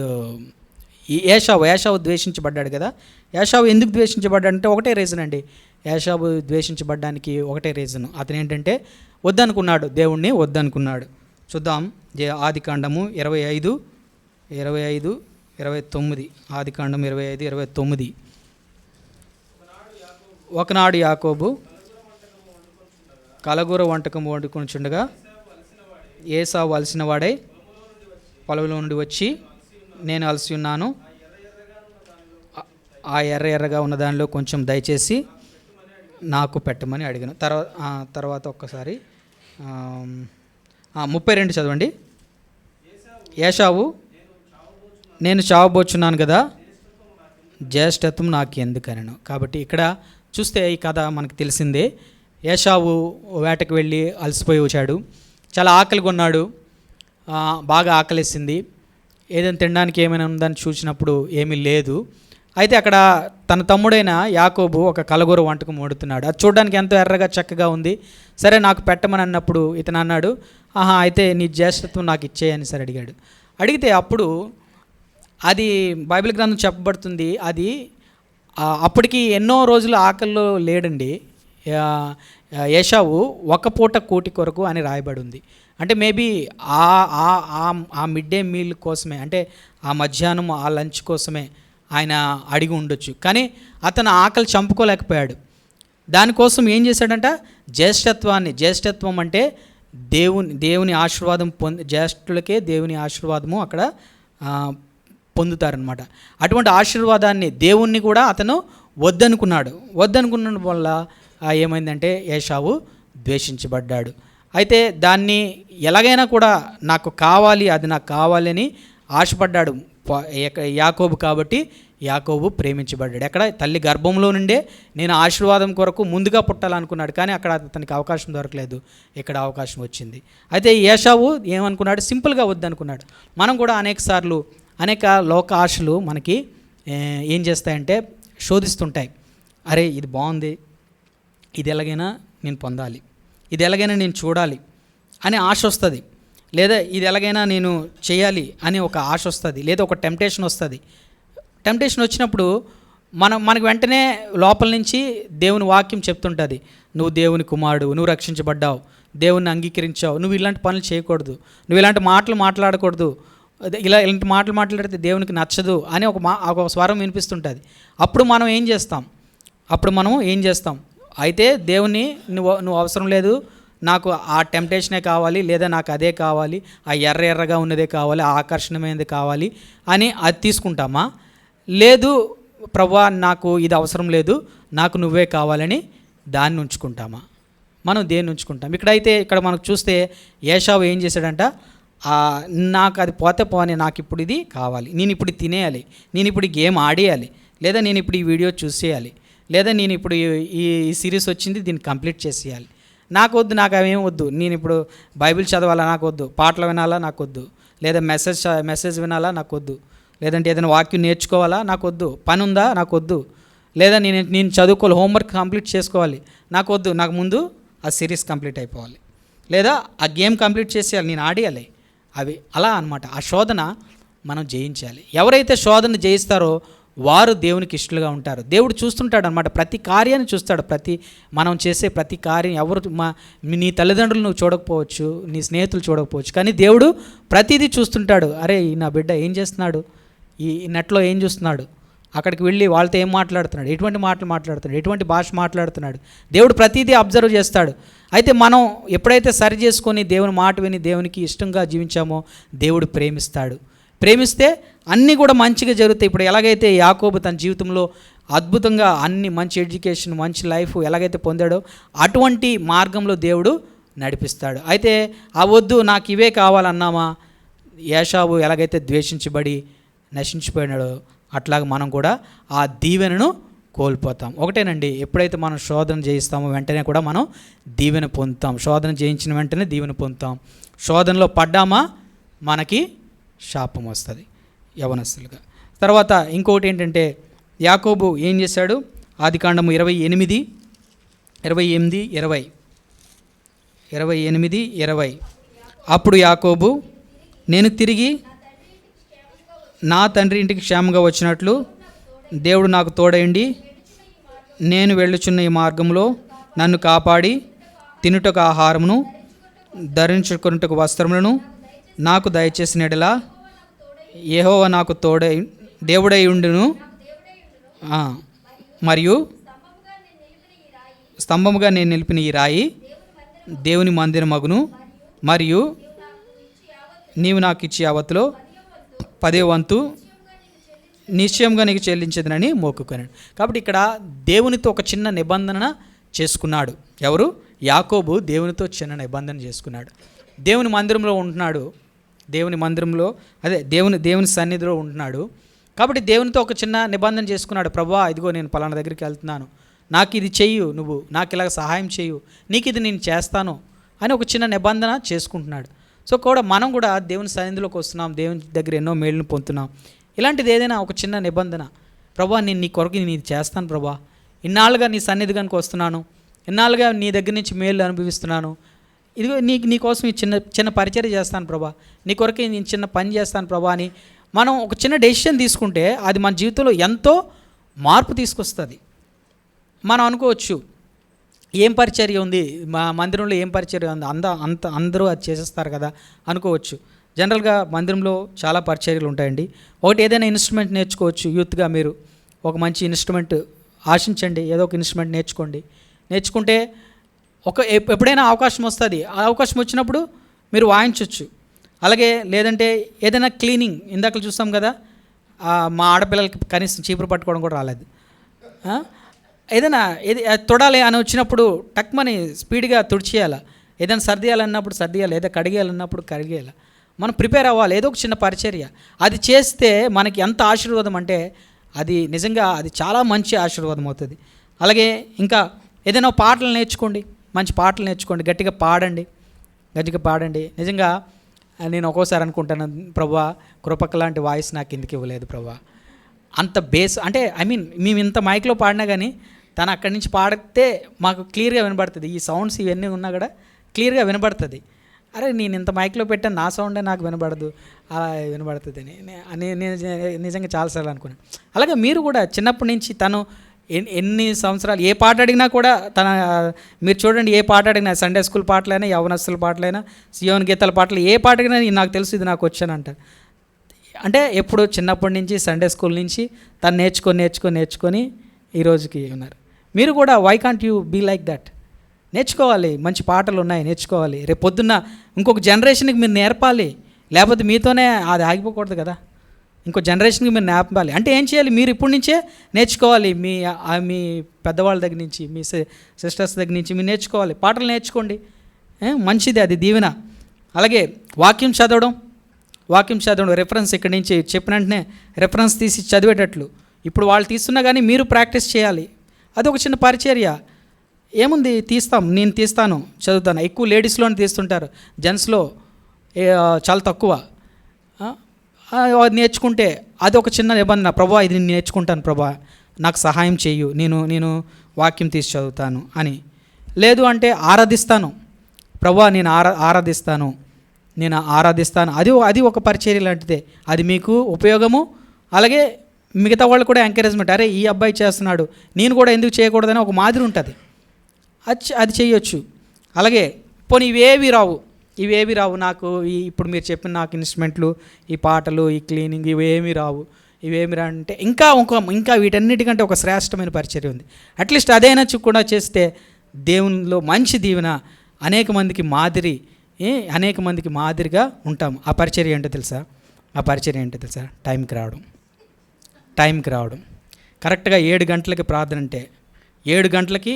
ఈ ఏషావు ద్వేషించబడ్డాడు కదా. ఏషావు ఎందుకు ద్వేషించబడ్డాడంటే ఒకటే రీజన్ అండి. ఏషావు ద్వేషించబడ్డానికి ఒకటే రీజన్. అతను ఏంటంటే వద్దనుకున్నాడు, దేవుణ్ణి వద్దనుకున్నాడు. చూద్దాం ఆదికాండము 25:29. ఆదికాండం 25:29. ఒకనాడు యాకోబు కలగూర వంటకం వండుకొనిచుండగా ఏసావు అలసిన వాడై పొలంలో నుండి వచ్చి, నేను అలసి ఉన్నాను, ఆ ఎర్రగా ఉన్న దానిలో కొంచెం దయచేసి నాకు పెట్టమని అడిగాను. తర్వాత ఒక్కసారి 32 చదవండి. ఏషావు, నేను చావబోచున్నాను కదా, జ్యేష్ఠత్వం నాకు ఎందుకనను. కాబట్టి ఇక్కడ చూస్తే ఈ కథ మనకు తెలిసిందే. ఏషావు వేటకు వెళ్ళి అలసిపోయి వచ్చాడు, చాలా ఆకలిగా ఉన్నాడు, బాగా ఆకలేసింది. ఏదైనా తినడానికి ఏమైనా ఉందని చూసినప్పుడు ఏమీ లేదు. అయితే అక్కడ తన తమ్ముడైన యాకోబు ఒక కలగూర వంటకం వండుతున్నాడు. అది చూడడానికి ఎంతో ఎర్రగా చక్కగా ఉంది. సరే నాకు పెట్టమని అన్నప్పుడు ఇతను అన్నాడు, అయితే నీ జ్యేష్ఠత్వం నాకు ఇచ్చేయని సరే అడిగాడు. అడిగితే అప్పుడు అది బైబిల్ గ్రంథం చెప్పబడుతుంది, అది అప్పటికి ఎన్నో రోజులు ఆకలిలో లేడండి ఏషావు, ఒక పూట కూటి కొరకు అని రాయబడి ఉంది. అంటే మేబీ ఆ మిడ్ డే మీల్ కోసమే, అంటే ఆ మధ్యాహ్నం ఆ లంచ్ కోసమే ఆయన అడిగి ఉండొచ్చు. కానీ అతను ఆకలి చంపుకోలేకపోయాడు. దానికోసం ఏం చేశాడంట, జ్యేష్ఠత్వం అంటే దేవుని ఆశీర్వాదం జ్యేష్ఠులకే దేవుని ఆశీర్వాదము అక్కడ పొందుతారనమాట. అటువంటి ఆశీర్వాదాన్ని దేవుణ్ణి కూడా అతను వద్దనుకున్న వల్ల ఏమైందంటే ఏషావు ద్వేషించబడ్డాడు. అయితే దాన్ని ఎలాగైనా కూడా నాకు కావాలి, అది నాకు కావాలని ఆశపడ్డాడు యాకోబు. కాబట్టి యాకోబు ప్రేమించబడ్డాడు. ఎక్కడ? తల్లి గర్భంలో నుండే నేను ఆశీర్వాదం కొరకు ముందుగా పుట్టాలనుకున్నాడు, కానీ అక్కడ అతనికి అవకాశం దొరకలేదు, ఇక్కడ అవకాశం వచ్చింది. అయితే ఏషావు ఏమనుకున్నాడు? సింపుల్గా వద్దనుకున్నాడు. మనం కూడా అనేక లోక ఆశలు మనకి ఏం చేస్తాయంటే శోధిస్తుంటాయి. అరే ఇది బాగుంది, ఇది ఎలాగైనా నేను పొందాలి, ఇది ఎలాగైనా నేను చూడాలి అనే ఆశ వస్తుంది, లేదా ఇది ఎలాగైనా నేను చేయాలి అని ఒక ఆశ వస్తుంది, లేదా ఒక టెంప్టేషన్ వస్తుంది. టెంప్టేషన్ వచ్చినప్పుడు మనకు వెంటనే లోపల నుంచి దేవుని వాక్యం చెప్తుంటుంది, నువ్వు దేవుని కుమారుడు, నువ్వు రక్షించబడ్డావు, దేవుణ్ణి అంగీకరించావు, నువ్వు ఇలాంటి పనులు చేయకూడదు, నువ్వు ఇలాంటి మాటలు మాట్లాడకూడదు, ఇలాంటి మాటలు మాట్లాడితే దేవునికి నచ్చదు అని ఒక స్వరం వినిపిస్తుంటుంది. అప్పుడు మనం ఏం చేస్తాం? అయితే దేవుని నువ్వు అవసరం లేదు, నాకు ఆ టెంప్టేషనే కావాలి, లేదా నాకు అదే కావాలి, ఆ ఎర్రగా ఉన్నదే కావాలి, ఆ ఆకర్షణమైనది కావాలి అని అది తీసుకుంటామా? లేదు ప్రభువా నాకు ఇది అవసరం లేదు, నాకు నువ్వే కావాలని దాన్ని ఉంచుకుంటామా? మనం దేన్ని ఉంచుకుంటాం? ఇక్కడ మనకు చూస్తే ఏషావు ఏం చేశాడంట, నాకు అది పోనీ, నాకు ఇప్పుడు ఇది కావాలి, నేను ఇప్పుడు తినేయాలి, నేను ఇప్పుడు ఈ గేమ్ ఆడేయాలి, లేదా నేను ఇప్పుడు ఈ వీడియో చూసేయాలి, లేదా నేను ఇప్పుడు ఈ సిరీస్ వచ్చింది దీన్ని కంప్లీట్ చేసేయాలి, నాకు వద్దు, నాకు అవేం వద్దు, నేను ఇప్పుడు బైబిల్ చదవాలా నాకు వద్దు, పాటలు వినాలా నాకు వద్దు, లేదా మెసేజ్ వినాలా నాకు వద్దు, లేదంటే ఏదైనా వాక్యం నేర్చుకోవాలా నాకు వద్దు, పని ఉందా నాకు వద్దు, లేదా నేను చదువుకోవాలి, హోంవర్క్ కంప్లీట్ చేసుకోవాలి నాకు వద్దు, నాకు ముందు ఆ సిరీస్ కంప్లీట్ అయిపోవాలి, లేదా ఆ గేమ్ కంప్లీట్ చేసేయాలి, నేను ఆడేయాలి. అవి అలా అన్నమాట. ఆ శోధన మనం జయించాలి. ఎవరైతే శోధన జయిస్తారో వారు దేవునికి ఇష్టలుగా ఉంటారు. దేవుడు చూస్తుంటాడు అనమాట, ప్రతి కార్యాన్ని చూస్తాడు. మనం చేసే ప్రతి కార్యం ఎవరు నీ తల్లిదండ్రులు నువ్వు చూడకపోవచ్చు, నీ స్నేహితులు చూడకపోవచ్చు, కానీ దేవుడు ప్రతిదీ చూస్తుంటాడు. అరే నా బిడ్డ ఏం చేస్తున్నాడు, ఈ నెట్లో ఏం చూస్తున్నాడు, అక్కడికి వెళ్ళి వాళ్ళతో ఏం మాట్లాడుతున్నాడు, ఎటువంటి మాటలు మాట్లాడుతున్నాడు, ఎటువంటి భాష మాట్లాడుతున్నాడు, దేవుడు ప్రతిదీ అబ్జర్వ్ చేస్తాడు. అయితే మనం ఎప్పుడైతే సరి చేసుకొని దేవుని మాట విని దేవునికి ఇష్టంగా జీవించామో దేవుడు ప్రేమిస్తే అన్నీ కూడా మంచిగా జరుగుతాయి. ఇప్పుడు ఎలాగైతే యాకోబు తన జీవితంలో అద్భుతంగా అన్ని మంచి ఎడ్యుకేషన్, మంచి లైఫ్ ఎలాగైతే పొందాడో అటువంటి మార్గంలో దేవుడు నడిపిస్తాడు. అయితే ఆ వద్దు నాకు ఇవే కావాలన్నామా, ఏశావు ఎలాగైతే ద్వేషించబడి నశించిపోయినాడో అట్లాగే మనం కూడా ఆ దీవెనను కోల్పోతాం. ఒకటేనండి, ఎప్పుడైతే మనం శోధన జయిస్తామో వెంటనే కూడా మనం దీవెన పొందుతాం. శోధన జయించిన వెంటనే దీవెన పొందుతాం. శోధనలో పడ్డామా మనకి శాపం వస్తుంది యవనస్తులుగా. తర్వాత ఇంకొకటి ఏంటంటే, యాకోబు ఏం చేశాడు, ఆదికాండము 28:20. అప్పుడు యాకోబు, నేను తిరిగి నా తండ్రి ఇంటికి క్షేమంగా వచ్చినట్లు దేవుడు నాకు తోడైండి నేను వెళ్ళుచున్న ఈ మార్గంలో నన్ను కాపాడి తినుటకు ఆహారమును ధరించుకొనుటకు వస్త్రములను నాకు దయచేసిన యెడల యెహోవా నాకు తోడై దేవుడై ఉండును, మరియు స్తంభముగా నేను నిలిపిన ఈ రాయి దేవుని మందిరమగును, మరియు నీవు నాకు ఇచ్చే యావత్తులో 10వ వంతు నిశ్చయంగా నీకు చెల్లించదనని మొక్కుకొనాడు. కాబట్టి ఇక్కడ దేవునితో ఒక చిన్న నిబంధన చేసుకున్నాడు. ఎవరు? యాకోబు దేవునితో చిన్న నిబంధన చేసుకున్నాడు. దేవుని మందిరంలో ఉంటున్నాడు, దేవుని సన్నిధిలో ఉంటున్నాడు. కాబట్టి దేవునితో ఒక చిన్న నిబంధన చేసుకున్నాడు. ప్రభువా, ఇదిగో నేను పలానా దగ్గరికి వెళ్తున్నాను, నాకు ఇది చెయ్యు, నువ్వు నాకు ఇలాగ సహాయం చేయు, నీకు ఇది నేను చేస్తాను అని ఒక చిన్న నిబంధన చేసుకుంటున్నాడు. సో కూడా మనం కూడా దేవుని సన్నిధిలోకి వస్తున్నాం, దేవుని దగ్గర ఎన్నో మేలును పొందుతున్నాం. ఇలాంటిది ఏదైనా ఒక చిన్న నిబంధన, ప్రభువా నేను నీ కొరకు నేను ఇది చేస్తాను ప్రభువా, ఇన్నాళ్ళుగా నీ సన్నిధిగానికి వస్తున్నాను, ఇన్నాళ్ళుగా నీ దగ్గర నుంచి మేలు అనుభవిస్తున్నాను, ఇదిగో నీకోసం ఈ చిన్న పరిచర్య చేస్తాను ప్రభా, నీ కొరకే నేను చిన్న పని చేస్తాను ప్రభా అని మనం ఒక చిన్న డెసిషన్ తీసుకుంటే అది మన జీవితంలో ఎంతో మార్పు తీసుకొస్తుంది. మనం అనుకోవచ్చు, ఏం పరిచర్య ఉంది మా మందిరంలో, ఏం పరిచర్య ఉంది, అందరూ అది చేసేస్తారు కదా అనుకోవచ్చు. జనరల్గా మందిరంలో చాలా పరిచర్యలు ఉంటాయండి. ఒకటి ఏదైనా ఇన్స్ట్రుమెంట్ నేర్చుకోవచ్చు. యూత్గా మీరు ఒక మంచి ఇన్స్ట్రుమెంట్ ఆశించండి, ఏదో ఒక ఇన్స్ట్రుమెంట్ నేర్చుకుంటే ఎప్పుడైనా అవకాశం వస్తుంది, ఆ అవకాశం వచ్చినప్పుడు మీరు వాయించవచ్చు. అలాగే లేదంటే ఏదైనా క్లీనింగ్, ఇందాక చూస్తాం కదా, మా ఆడపిల్లలకి కనీసం చీపురు పట్టుకోవడం కూడా రాలేదు. ఏదైనా తొడాలి అని వచ్చినప్పుడు టక్మని స్పీడ్గా తుడిచేయాలి, ఏదైనా సర్దియాలన్నప్పుడు సర్దియాలి, ఏదో కడిగేయాలన్నప్పుడు కడిగేయాలి. మనం ప్రిపేర్ అవ్వాలి, ఏదో ఒక చిన్న పరిచర్య. అది చేస్తే మనకి ఎంత ఆశీర్వాదం అంటే అది నిజంగా అది చాలా మంచి ఆశీర్వాదం అవుతుంది. అలాగే ఇంకా ఏదైనా పాటలు నేర్చుకోండి, మంచి పాటలు నేర్చుకోండి, గట్టిగా పాడండి. నిజంగా నేను ఒక్కోసారి అనుకుంటాను, ప్రభువా కృపక్క లాంటి వాయిస్ నాకు ఎందుకు ఇవ్వలేదు ప్రభువా, అంత బేస్ అంటే మేము ఇంత మైక్లో పాడినా కానీ తను అక్కడి నుంచి పాడితే మాకు క్లియర్గా వినబడుతుంది. ఈ సౌండ్స్ ఇవన్నీ ఉన్నా కూడా క్లియర్గా వినబడుతుంది. అరే నేను ఇంత మైక్లో పెట్టాను, నా సౌండే నాకు వినబడదు, అలా వినబడుతుంది అని నేను నిజంగా చాలాసార్లు అనుకున్నాను. అలాగే మీరు కూడా చిన్నప్పటి నుంచి తను ఎన్ని సంవత్సరాలు ఏ పాట అడిగినా కూడా మీరు చూడండి, ఏ పాట అడిగినా, సండే స్కూల్ పాటలైనా, యవనస్తుల పాటలైనా, సియోన్ గీతాల పాటలు, ఏ పాట అడిగినా నాకు తెలుసు ఇది నాకు వచ్చానంటారు. అంటే ఎప్పుడు చిన్నప్పటి నుంచి సండే స్కూల్ నుంచి తను నేర్చుకొని ఈ రోజుకి ఉన్నారు. మీరు కూడా why can't you be like that? నేర్చుకోవాలి, మంచి పాటలు ఉన్నాయి, నేర్చుకోవాలి. రేపు పొద్దున్న ఇంకొక జనరేషన్కి మీరు నేర్పాలి, లేకపోతే మీతోనే అది ఆగిపోకూడదు కదా, ఇంకో జనరేషన్కి మీరు నేర్పాలి. అంటే ఏం చేయాలి? మీరు ఇప్పటి నుంచే నేర్చుకోవాలి. మీ పెద్దవాళ్ళ దగ్గర నుంచి, మీ సిస్టర్స్ దగ్గర నుంచి మీరు నేర్చుకోవాలి, పాటలు నేర్చుకోండి, మంచిది, అది దీవెన. అలాగే వాక్యం చదవడం, రెఫరెన్స్ ఇక్కడి నుంచి చెప్పిన వెంటనే రెఫరెన్స్ తీసి చదివేటట్లు. ఇప్పుడు వాళ్ళు తీస్తున్నా కానీ మీరు ప్రాక్టీస్ చేయాలి. అది ఒక చిన్న పరిచర్య. ఏముంది, నేను తీస్తాను, చదువుతాను. ఎక్కువ లేడీస్లోనే తీస్తుంటారు, జెంట్స్లో చాలా తక్కువ. నేర్చుకుంటే అది ఒక చిన్న నిబంధన, ప్రభా ఇది నేను నేర్చుకుంటాను ప్రభా, నాకు సహాయం చేయు, నేను వాక్యం తీసి చదువుతాను అని. లేదు అంటే ఆరాధిస్తాను ప్రభా, నేను ఆరాధిస్తాను. అది ఒక పరిచర్య లాంటిదే, అది మీకు ఉపయోగము. అలాగే మిగతా వాళ్ళు కూడా ఎంకరేజ్మెంట్, అరే ఈ అబ్బాయి చేస్తున్నాడు నేను కూడా ఎందుకు చేయకూడదని ఒక మాదిరి ఉంటుంది. అది చేయొచ్చు. అలాగే పోనీ ఇవేవి రావు నాకు ఇప్పుడు మీరు చెప్పిన నాకు ఇన్స్ట్రుమెంట్లు, ఈ పాటలు, ఈ క్లీనింగ్ ఇవేమీ రావు, ఇవేమి రా అంటే ఇంకా వీటన్నిటికంటే ఒక శ్రేష్టమైన పరిచర్య ఉంది. అట్లీస్ట్ అదైనా కూడా చేస్తే దేవునిలో మంచి దీవెన, అనేక మందికి మాదిరిగా ఉంటాం. ఆ పరిచర్య ఏంటో తెలుసా? టైంకి రావడం. కరెక్ట్గా 7 గంటలకి ప్రార్థన అంటే 7 గంటలకి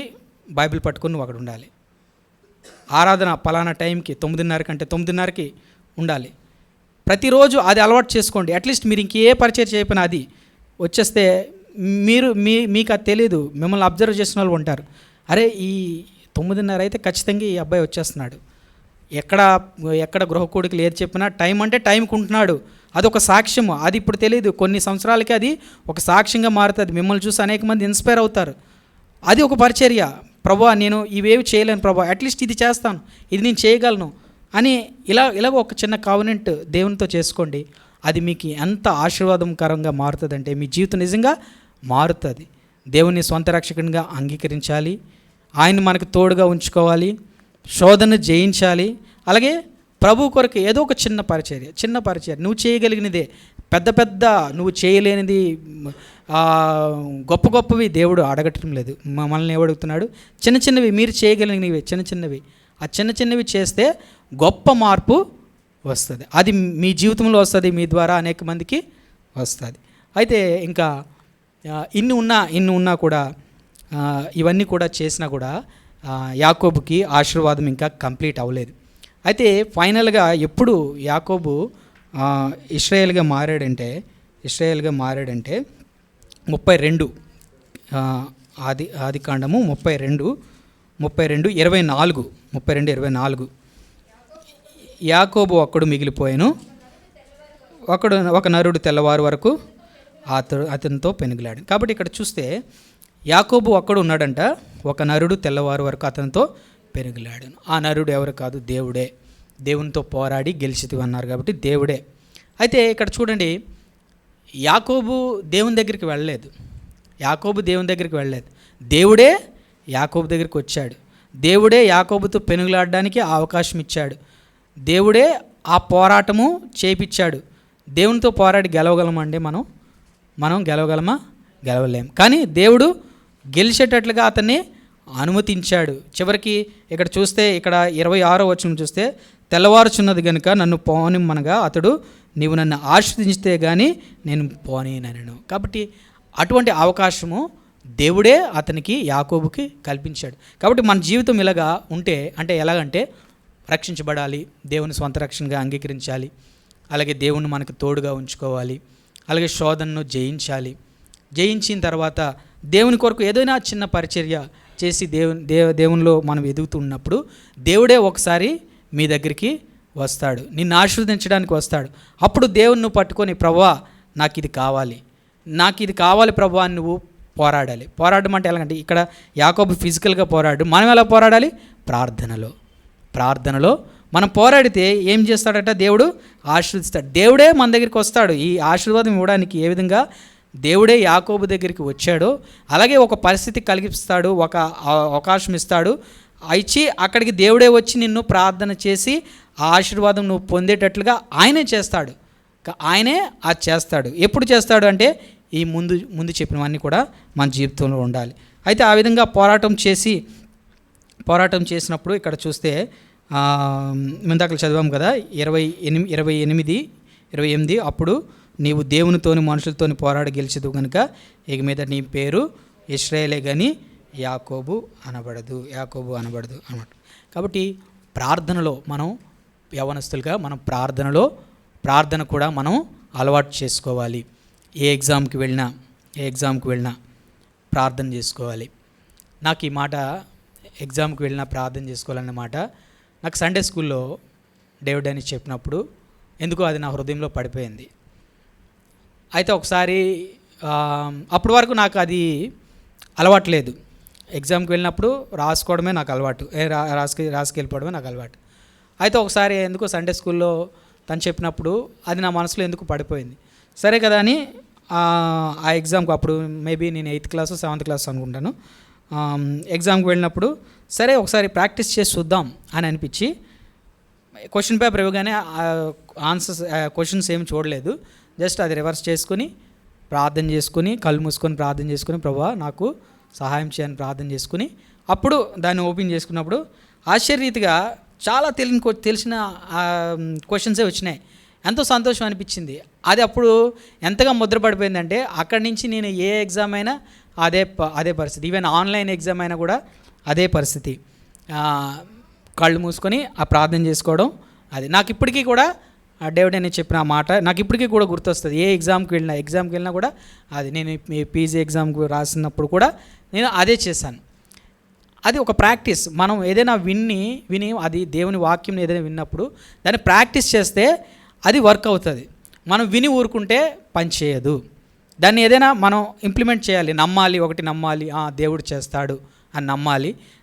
బైబిల్ పట్టుకుని ఒకడు ఉండాలి. ఆరాధన పలానా టైంకి 9:30 కంటే 9:30కి ఉండాలి. ప్రతిరోజు అది అలవాటు చేసుకోండి. అట్లీస్ట్ మీరు ఇంకే పరిచయం చేయకపోయినా అది వచ్చేస్తే మీకు అది తెలియదు. మిమ్మల్ని అబ్జర్వ్ చేసిన వాళ్ళు ఉంటారు, అరే ఈ 9:30 అయితే ఖచ్చితంగా ఈ అబ్బాయి వచ్చేస్తున్నాడు. ఎక్కడ గృహ కోడికలు ఏది చెప్పినా టైం అంటే టైంకి ఉంటున్నాడు. అది ఒక సాక్ష్యము. అది ఇప్పుడు తెలియదు, కొన్ని సంవత్సరాలకి అది ఒక సాక్ష్యంగా మారుతుంది. మిమ్మల్ని చూసి అనేక మంది ఇన్స్పైర్ అవుతారు. అది ఒక పరిచర్య. ప్రభా నేను ఇవేవి చేయలేను ప్రభా, అట్లీస్ట్ ఇది చేస్తాను, ఇది నేను చేయగలను అని ఇలాగ ఒక చిన్న కావనెంట్ దేవునితో చేసుకోండి. అది మీకు ఎంత ఆశీర్వాదకరంగా మారుతుందంటే మీ జీవితం నిజంగా మారుతుంది. దేవుని స్వంత రక్షకునిగా అంగీకరించాలి, ఆయన మనకు తోడుగా ఉంచుకోవాలి, శోధన జయించాలి. అలాగే ప్రభు కొరకు ఏదో ఒక చిన్న పరిచర్య నువ్వు చేయగలిగినదే. పెద్ద నువ్వు చేయలేనిది గొప్పవి దేవుడు అడగటం లేదు. మనల్ని అడుగుతున్నాడు చిన్నవి మీరు చేయగలిగినవి, చిన్నవి. ఆ చిన్నవి చేస్తే గొప్ప మార్పు వస్తుంది. అది మీ జీవితంలో వస్తుంది, మీ ద్వారా అనేక మందికి వస్తుంది. అయితే ఇంకా ఇన్ని ఉన్నా కూడా ఇవన్నీ కూడా చేసినా కూడా యాకోబుకి ఆశీర్వాదం ఇంకా కంప్లీట్ అవ్వలేదు. అయితే ఫైనల్గా ఎప్పుడు యాకోబు ఇశ్రాయేల్గా మారాడంటే 32 ఆదికాండము 32:24 యాకోబు ఒక్కడు మిగిలిపోయాను, ఒక నరుడు తెల్లవారు వరకు అతనితో పెనుగులాడు. కాబట్టి ఇక్కడ చూస్తే యాకోబు ఒక్కడు ఉన్నాడంట, ఒక నరుడు తెల్లవారు వరకు అతనితో పెనుగులాడాను. ఆ నరుడు ఎవరు కాదు, దేవుడే. దేవునితో పోరాడి గెలిచితివి అన్నారు కాబట్టి దేవుడే. అయితే ఇక్కడ చూడండి, యాకోబు దేవుని దగ్గరికి వెళ్ళలేదు. దేవుడే యాకోబు దగ్గరికి వచ్చాడు. దేవుడే యాకోబుతో పెనుగులాడడానికి అవకాశం ఇచ్చాడు. దేవుడే ఆ పోరాటము చేపించాడు. దేవునితో పోరాడి గెలవగలమండి మనం గెలవగలమా? గెలవలేం. కానీ దేవుడు గెలిచేటట్లుగా అతన్ని అనుమతించాడు. చివరికి ఇక్కడ చూస్తే, ఇక్కడ 26వ వచనం చూస్తే, తెల్లవారుచున్నది గనుక నన్ను పోనిమ్మనగా అతడు నీవు నన్ను ఆశీర్వదించితే కానీ నేను పోనీనను. కాబట్టి అటువంటి అవకాశము దేవుడే అతనికి యాకోబుకి కల్పించాడు. కాబట్టి మన జీవితం ఇలాగా ఉంటే, అంటే ఎలాగంటే రక్షించబడాలి, దేవుని స్వంత రక్షణగా అంగీకరించాలి, అలాగే దేవుణ్ణి మనకు తోడుగా ఉంచుకోవాలి, అలాగే శోధనను జయించిన తర్వాత దేవుని కొరకు ఏదైనా చిన్న పరిచర్య చేసి దేవునిలో మనం ఎదుగుతున్నప్పుడు దేవుడే ఒకసారి మీ దగ్గరికి వస్తాడు, నిన్ను ఆశీర్వదించడానికి వస్తాడు. అప్పుడు దేవుణ్ణి పట్టుకొని ప్రభువా నాకు ఇది కావాలి ప్రభువా అని నువ్వు పోరాడాలి. పోరాడడం అంటే ఎలాగంటే ఇక్కడ యాకోబు ఫిజికల్గా పోరాడు, మనం ఎలా పోరాడాలి? ప్రార్థనలో మనం పోరాడితే ఏం చేస్తాడట? దేవుడు ఆశీర్వదిస్తాడు. దేవుడే మన దగ్గరికి వస్తాడు. ఈ ఆశీర్వాదం ఇవ్వడానికి ఏ విధంగా దేవుడే యాకోబు దగ్గరికి వచ్చాడో అలాగే ఒక పరిస్థితి కలిగిస్తాడు, ఒక అవకాశం ఇస్తాడు. ఇచ్చి అక్కడికి దేవుడే వచ్చి నిన్ను ప్రార్థన చేసి ఆ ఆశీర్వాదం నువ్వు పొందేటట్లుగా ఆయనే చేస్తాడు. ఆయనే అది చేస్తాడు. ఎప్పుడు చేస్తాడు అంటే ఈ ముందు చెప్పినవన్నీ కూడా మన జీవితంలో ఉండాలి. అయితే ఆ విధంగా పోరాటం చేసినప్పుడు ఇక్కడ చూస్తే ఇందాక చదివాం కదా 28 అప్పుడు నీవు దేవునితోని మనుషులతోని పోరాడి గెలిచదు కనుక ఇక మీద నీ పేరు ఇశ్రాయేలే కానీ యాకోబు అనబడదు అన్నమాట. కాబట్టి ప్రార్థనలో మనం యవనస్తులుగా మనం ప్రార్థన కూడా మనం అలవాటు చేసుకోవాలి. ఏ ఎగ్జామ్కి వెళ్ళినా ప్రార్థన చేసుకోవాలి. నాకు ఈ మాట ఎగ్జామ్కి వెళ్ళినా ప్రార్థన చేసుకోవాలన్న మాట నాకు సండే స్కూల్లో డేవిడ్ అని చెప్పినప్పుడు ఎందుకో అది నా హృదయంలో పడిపోయింది. అయితే ఒకసారి అప్పటి వరకు నాకు అది అలవాట్లేదు. ఎగ్జామ్కి వెళ్ళినప్పుడు రాసుకోవడమే నాకు అలవాటు, రాసుకెళ్ళిపోవడమే నాకు అలవాటు. అయితే ఒకసారి ఎందుకో సండే స్కూల్లో తను చెప్పినప్పుడు అది నా మనసులో ఎందుకు పడిపోయింది. సరే కదా అని ఆ ఎగ్జామ్కి అప్పుడు మేబీ నేను 8th క్లాస్ 7th క్లాస్ అనుకుంటాను. ఎగ్జామ్కి వెళ్ళినప్పుడు సరే ఒకసారి ప్రాక్టీస్ చేసి చూద్దాం అని అనిపించి క్వశ్చన్ పేపర్ ఇవ్వగానే ఆన్సర్స్ క్వశ్చన్స్ ఏమి చూడలేదు, జస్ట్ అది రివర్స్ చేసుకుని ప్రార్థన చేసుకుని కళ్ళు మూసుకొని ప్రార్థన చేసుకుని ప్రభువా నాకు సహాయం చేయని ప్రార్థన చేసుకుని అప్పుడు దాన్ని ఓపెన్ చేసుకున్నప్పుడు ఆశ్చర్యరీతిగా చాలా తెలిసిన క్వశ్చన్సే వచ్చినాయి. ఎంతో సంతోషం అనిపించింది. అది అప్పుడు ఎంతగా ముద్రపడిపోయిందంటే అక్కడి నుంచి నేను ఏ ఎగ్జామ్ అయినా అదే పరిస్థితి, ఈవెన్ ఆన్లైన్ ఎగ్జామ్ అయినా కూడా అదే పరిస్థితి. కళ్ళు మూసుకొని ఆ ప్రార్థన చేసుకోవడం, అది నాకు ఇప్పటికీ కూడా డేవిడ్ అని చెప్పిన ఆ మాట నాకు ఇప్పటికీ కూడా గుర్తొస్తుంది. ఏ ఎగ్జామ్కి వెళ్ళినా కూడా అది నేను పీజీ ఎగ్జామ్కి రాసినప్పుడు కూడా నేను అదే చేశాను. అది ఒక ప్రాక్టీస్. మనం ఏదైనా విని అది దేవుని వాక్యం ఏదైనా విన్నప్పుడు దాన్ని ప్రాక్టీస్ చేస్తే అది వర్క్ అవుతుంది. మనం విని ఊరుకుంటే పని చేయదు. దాన్ని ఏదైనా మనం ఇంప్లిమెంట్ చేయాలి, నమ్మాలి, నమ్మాలి, దేవుడు చేస్తాడు అని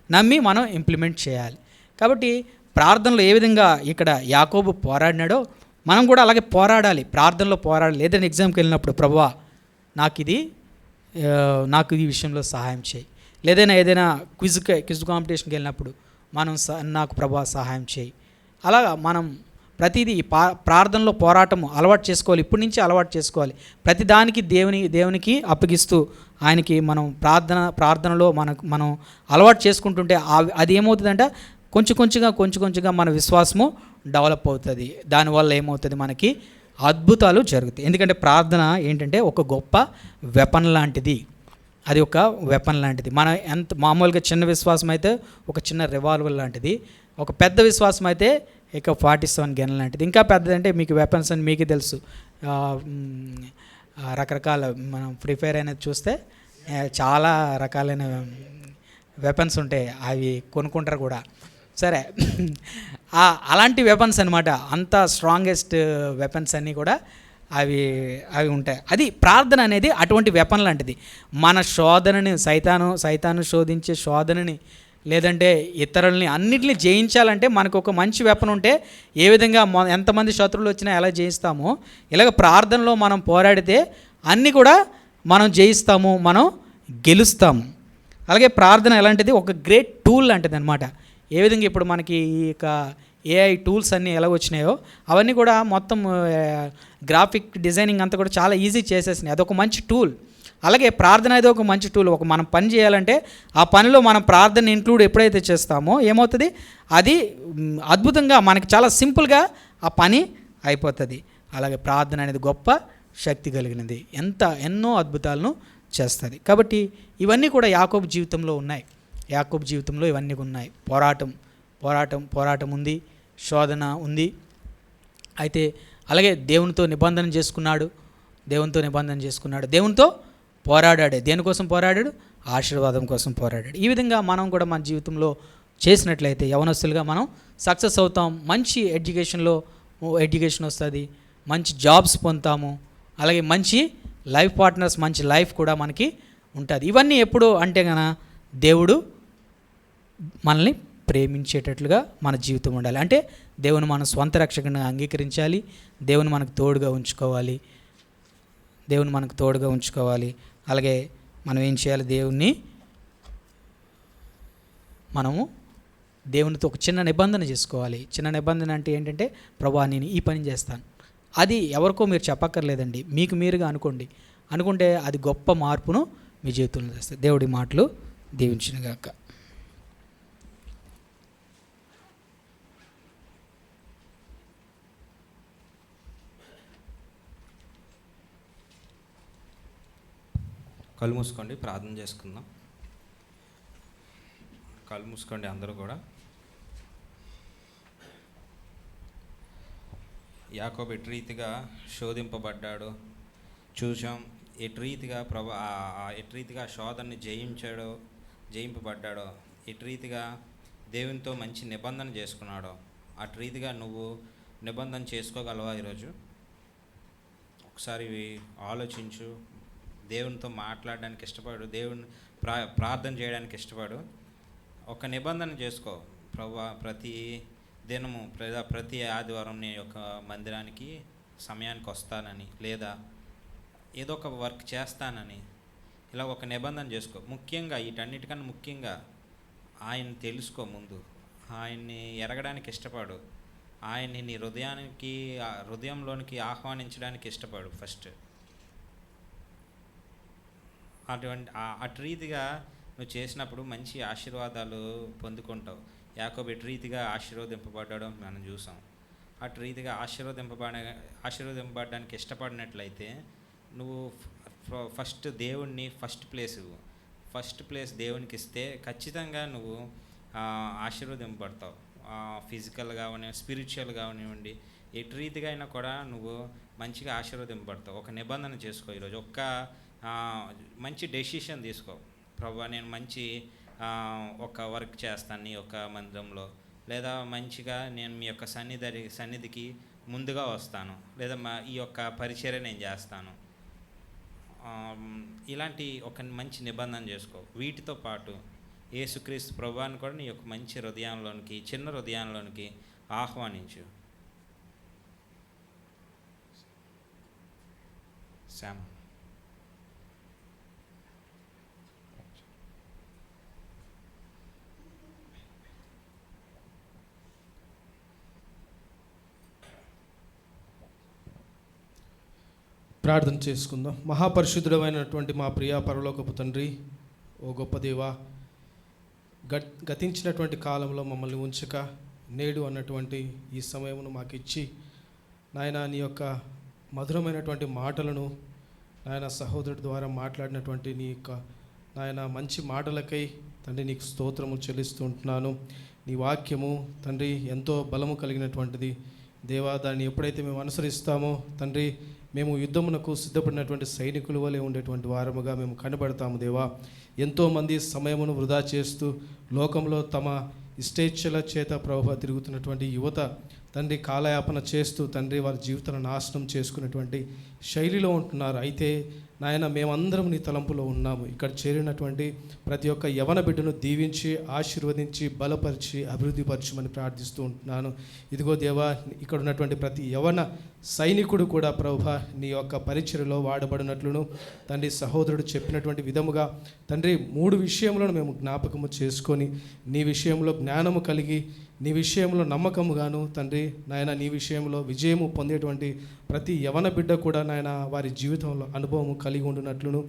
నమ్మి మనం ఇంప్లిమెంట్ చేయాలి. కాబట్టి ప్రార్థనలో ఏ విధంగా ఇక్కడ యాకోబు పోరాడినాడో మనం కూడా అలాగే పోరాడాలి, ప్రార్థనలో పోరాడాలి. ఏదైనా ఎగ్జామ్కి వెళ్ళినప్పుడు ప్రభువా నాకు ఈ విషయంలో సహాయం చేయి, ఏదైనా క్విజ్ కాంపిటీషన్కి వెళ్ళినప్పుడు నాకు ప్రభువా సహాయం చేయి. అలాగా మనం ప్రతిదీ ప్రార్థనలో పోరాటము అలవాటు చేసుకోవాలి, ఇప్పటి నుంచి అలవాటు చేసుకోవాలి. ప్రతిదానికి దేవునికి అప్పగిస్తూ ఆయనకి మనం ప్రార్థనలో మనం అలవాటు చేసుకుంటుంటే అది ఏమవుతుందంటే కొంచెం కొంచెంగా మన విశ్వాసము డెవలప్ అవుతుంది. దానివల్ల ఏమవుతుంది, మనకి అద్భుతాలు జరుగుతాయి. ఎందుకంటే ప్రార్థన ఏంటంటే ఒక గొప్ప వెపన్ లాంటిది. అది ఒక వెపన్ లాంటిది. మనం ఎంత మామూలుగా చిన్న విశ్వాసం అయితే ఒక చిన్న రివాల్వర్ లాంటిది, ఒక పెద్ద విశ్వాసం అయితే ఇక 47 గన్ లాంటిది. ఇంకా పెద్దదంటే మీకు వెపన్స్ అని మీకే తెలుసు. రకరకాల మనం ఫ్రీ ఫైర్ అనేది చూస్తే చాలా రకాలైన వెపన్స్ ఉంటాయి, అవి కొనుక్కుంటారు కూడా. సరే, అలాంటి వెపన్స్ అనమాట. అంత స్ట్రాంగెస్ట్ వెపన్స్ అన్నీ కూడా అవి ఉంటాయి. అది ప్రార్థన అనేది అటువంటి వెపన్ లాంటిది. మన శోధనని సైతాను శోధించే శోధనని లేదంటే ఇతరుల్ని అన్నిటిని జయించాలంటే మనకు ఒక మంచి వెపన్ ఉంటే ఏ విధంగా ఎంతమంది శత్రువులు వచ్చినా ఎలా జయిస్తామో ఇలాగ ప్రార్థనలో మనం పోరాడితే అన్నీ కూడా మనం జయిస్తాము, మనం గెలుస్తాము. అలాగే ప్రార్థన ఎలాంటిది, ఒక గ్రేట్ టూల్ లాంటిది అనమాట. ఏ విధంగా ఇప్పుడు మనకి ఈ ఏఐ టూల్స్ అన్నీ ఎలా వచ్చినాయో అవన్నీ కూడా మొత్తం గ్రాఫిక్ డిజైనింగ్ అంతా కూడా చాలా ఈజీ చేసేసినాయి. అదొక మంచి టూల్. అలాగే ప్రార్థన అనేది ఒక మంచి టూల్. మనం పని చేయాలంటే ఆ పనిలో మనం ప్రార్థన ఇంక్లూడ్ ఎప్పుడైతే చేస్తామో ఏమవుతుంది, అది అద్భుతంగా మనకి చాలా సింపుల్గా ఆ పని అయిపోతుంది. అలాగే ప్రార్థన అనేది గొప్ప శక్తి కలిగినది, ఎన్నో అద్భుతాలను చేస్తుంది. కాబట్టి ఇవన్నీ కూడా యాకోబు జీవితంలో ఉన్నాయి. యాకోబు జీవితంలో ఇవన్నీ ఉన్నాయి. పోరాటం ఉంది, శోధన ఉంది. అయితే అలాగే దేవునితో నిబంధన చేసుకున్నాడు, దేవునితో పోరాడాడు. దేనికోసం పోరాడాడు? ఆశీర్వాదం కోసం పోరాడాడు. ఈ విధంగా మనం కూడా మన జీవితంలో చేసినట్లయితే యవనస్తులుగా మనం సక్సెస్ అవుతాం. మంచి ఎడ్యుకేషన్ వస్తుంది, మంచి జాబ్స్ పొందుతాము, అలాగే మంచి లైఫ్ పార్ట్నర్స్, మంచి లైఫ్ కూడా మనకి ఉంటుంది. ఇవన్నీ ఎప్పుడు అంటే గన దేవుడు మనల్ని ప్రేమించేటట్లుగా మన జీవితం ఉండాలి. అంటే దేవుని మన స్వంత రక్షకునిగా అంగీకరించాలి, దేవుని మనకు తోడుగా ఉంచుకోవాలి. అలాగే మనం ఏం చేయాలి, దేవునితో ఒక చిన్న నిబంధన చేసుకోవాలి. చిన్న నిబంధన అంటే ఏంటంటే, ప్రభువా నేను ఈ పని చేస్తాను. అది ఎవరికో మీరు చెప్పక్కర్లేదండి, మీకు మీరుగా అనుకుంటే అది గొప్ప మార్పును మీ జీవితంలో తెస్తుంది. దేవుడి మాటలు దీవించునుగాక. కళ్ళు మూసుకోండి, ప్రార్థన చేసుకుందాం. కళ్ళు మూసుకోండి అందరూ కూడా. యాకోబు ఎటు రీతిగా శోధింపబడ్డాడు చూసాం, ఎటు రీతిగా ఎటు రీతిగా శోధనని జయింపబడ్డాడో, ఎటు రీతిగా దేవునితో మంచి నిబంధన చేసుకున్నాడో, అటు రీతిగా నువ్వు నిబంధన చేసుకోగలవా ఈరోజు? ఒకసారి ఆలోచించు. దేవునితో మాట్లాడడానికి ఇష్టపడు, దేవుని ప్రార్థన చేయడానికి ఇష్టపడు. ఒక నిబంధన చేసుకో, ప్రభువా ప్రతి దినము ప్రతి ఆదివారం నేను యొక్క మందిరానికి సమయానికి వస్తానని, లేదా ఏదో ఒక వర్క్ చేస్తానని ఇలా ఒక నిబంధన చేసుకో. ముఖ్యంగా వీటన్నిటికన్నా ముఖ్యంగా ఆయన తెలుసుకో. ముందు ఆయన్ని ఎరగడానికి ఇష్టపడు. ఆయన్ని నీ హృదయంలోనికి ఆహ్వానించడానికి ఇష్టపడు ఫస్ట్. అటు రీతిగా నువ్వు చేసినప్పుడు మంచి ఆశీర్వాదాలు పొందుకుంటావు. యాకోబు ఇటు రీతిగా ఆశీర్వదింపబడడం మనం చూసాం. అటు రీతిగా ఆశీర్వదింపబడడానికి ఇష్టపడినట్లయితే నువ్వు ఫస్ట్ దేవుణ్ణి ఫస్ట్ ప్లేస్ దేవునికి ఇస్తే ఖచ్చితంగా నువ్వు ఆశీర్వదింపబడతావు. ఫిజికల్గా కానివ్వండి, స్పిరిచువల్గా కానివ్వండి, ఎటు రీతిగా అయినా కూడా నువ్వు మంచిగా ఆశీర్వదింపబడతావు. ఒక నిబంధన చేసుకో. ఈరోజు మంచి డెసిషన్ తీసుకో. ప్రభువా, నేను మంచి ఒక వర్క్ చేస్తాను నీ యొక్క మందిరంలో, లేదా మంచిగా నేను మీ యొక్క సన్నిధికి ముందుగా వస్తాను, లేదా ఈ యొక్క పరిచర్య నేను చేస్తాను. ఇలాంటి ఒక మంచి నిబంధన చేసుకో. వీటితో పాటు యేసుక్రీస్తు ప్రభువాన్ని కూడా నీ యొక్క మంచి హృదయంలోనికి, చిన్న హృదయంలోనికి ఆహ్వానించు. శామ్, ప్రార్థన చేసుకుందాం. మహాపరిశుద్ధుడమైనటువంటి మా ప్రియ పరలోకపు తండ్రి, ఓ గొప్ప దేవా, గతించినటువంటి కాలంలో మమ్మల్ని ఉంచక నేడు అన్నటువంటి ఈ సమయమును మాకు ఇచ్చి నాయన నీ యొక్క మధురమైనటువంటి మాటలను నాయన సహోదరుడి ద్వారా మాట్లాడినటువంటి నీ యొక్క నాయన మంచి మాటలకై తండ్రి నీకు స్తోత్రము చెల్లిస్తూ ఉంటున్నాను. నీ వాక్యము తండ్రి ఎంతో బలము కలిగినటువంటిది దేవా. దాన్ని ఎప్పుడైతే మేము అనుసరిస్తామో తండ్రి, మేము యుద్ధమునకు సిద్ధపడినటువంటి సైనికుల వలె ఉండేటువంటి వారముగా మేము కనబడతాము దేవా. ఎంతోమంది సమయమును వృధా చేస్తూ లోకంలో తమ ఇష్టేచ్ఛల చేత ప్రభు తిరుగుతున్నటువంటి యువత తండ్రి కాలయాపన చేస్తూ తండ్రి వారి జీవితాలను నాశనం చేసుకునేటువంటి శైలిలో ఉంటున్నారు. అయితే నాయన, మేమందరం నీ తలంపులో ఉన్నాము. ఇక్కడ చేరినటువంటి ప్రతి ఒక్క యవన బిడ్డను దీవించి ఆశీర్వదించి బలపరిచి అభివృద్ధిపరచమని ప్రార్థిస్తూ ఉంటున్నాను. ఇదిగో దేవా, ఇక్కడ ఉన్నటువంటి ప్రతి యవన సైనికుడు కూడా ప్రభువా నీ యొక్క పరిచర్యలో వాడబడినట్లును తండ్రి సహోదరుడు చెప్పినటువంటి విధముగా తండ్రి 3 విషయములను మేము జ్ఞాపకము చేసుకొని నీ విషయంలో జ్ఞానము కలిగి నీ విషయంలో నమ్మకముగాను తండ్రి నాయన నీ విషయంలో విజయము పొందేటువంటి ప్రతి యవన బిడ్డ కూడా నాయన వారి జీవితంలో అనుభవము కలిగి ఉండునట్లును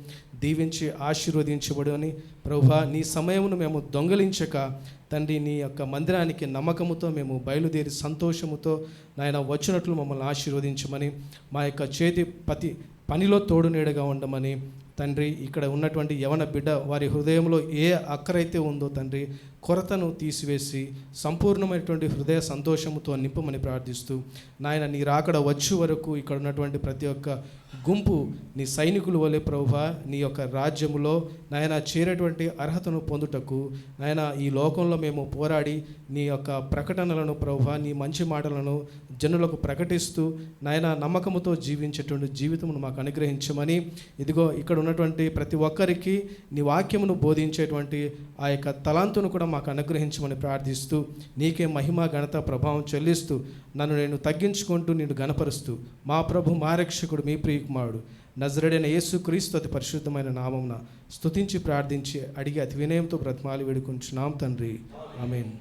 దీవించి ఆశీర్వదించబడని ప్రభువా, నీ సమయమును మేము దొంగలించక తండ్రి నీ యొక్క మందిరానికి నమ్మకముతో మేము బయలుదేరి సంతోషముతో నాయన వచ్చినట్లు మమ్మల్ని ఆశీర్వదించమని, మా యొక్క చేతి పనిలో తోడు నీడగా ఉండమని తండ్రి, ఇక్కడ ఉన్నటువంటి యవన బిడ్డ వారి హృదయంలో ఏ అక్కరైతే ఉందో తండ్రి కొరతను తీసివేసి సంపూర్ణమైనటువంటి హృదయ సంతోషముతో నింపమని ప్రార్థిస్తూ నాయన నీ రాకడ వచ్చే వరకు ఇక్కడ ఉన్నటువంటి ప్రతి ఒక్క గుంపు నీ సైనికుల వలె ప్రభువా నీ యొక్క రాజ్యములో నాయన చేరేటువంటి అర్హతను పొందుటకు నాయన ఈ లోకంలో మేము పోరాడి నీ యొక్క ప్రకటనలను ప్రభువా నీ మంచి మాటలను జనులకు ప్రకటిస్తూ నాయన నమ్మకముతో జీవించేటువంటి జీవితమును మాకు అనుగ్రహించమని, ఇదిగో ఇక్కడ ఉన్నటువంటి ప్రతి ఒక్కరికి నీ వాక్యమును బోధించేటువంటి ఆ యొక్క తలాంతును కూడా మాకు అనుగ్రహించమని ప్రార్థిస్తూ నీకే మహిమ ఘనత ప్రభావం చెల్లిస్తూ నన్ను నేను తగ్గించుకుంటూ నిన్ను గణపరుస్తూ మా ప్రభు మా రక్షకుడు మీ ప్రియకుమారుడు నజరేడైన యేసుక్రీస్తు అతి పరిశుద్ధమైన నామమున స్తుతించి ప్రార్థించి అడిగి అతి వినయంతో బ్రతిమాలి వేడుకుంటున్నాం తండ్రి, ఆమేన్.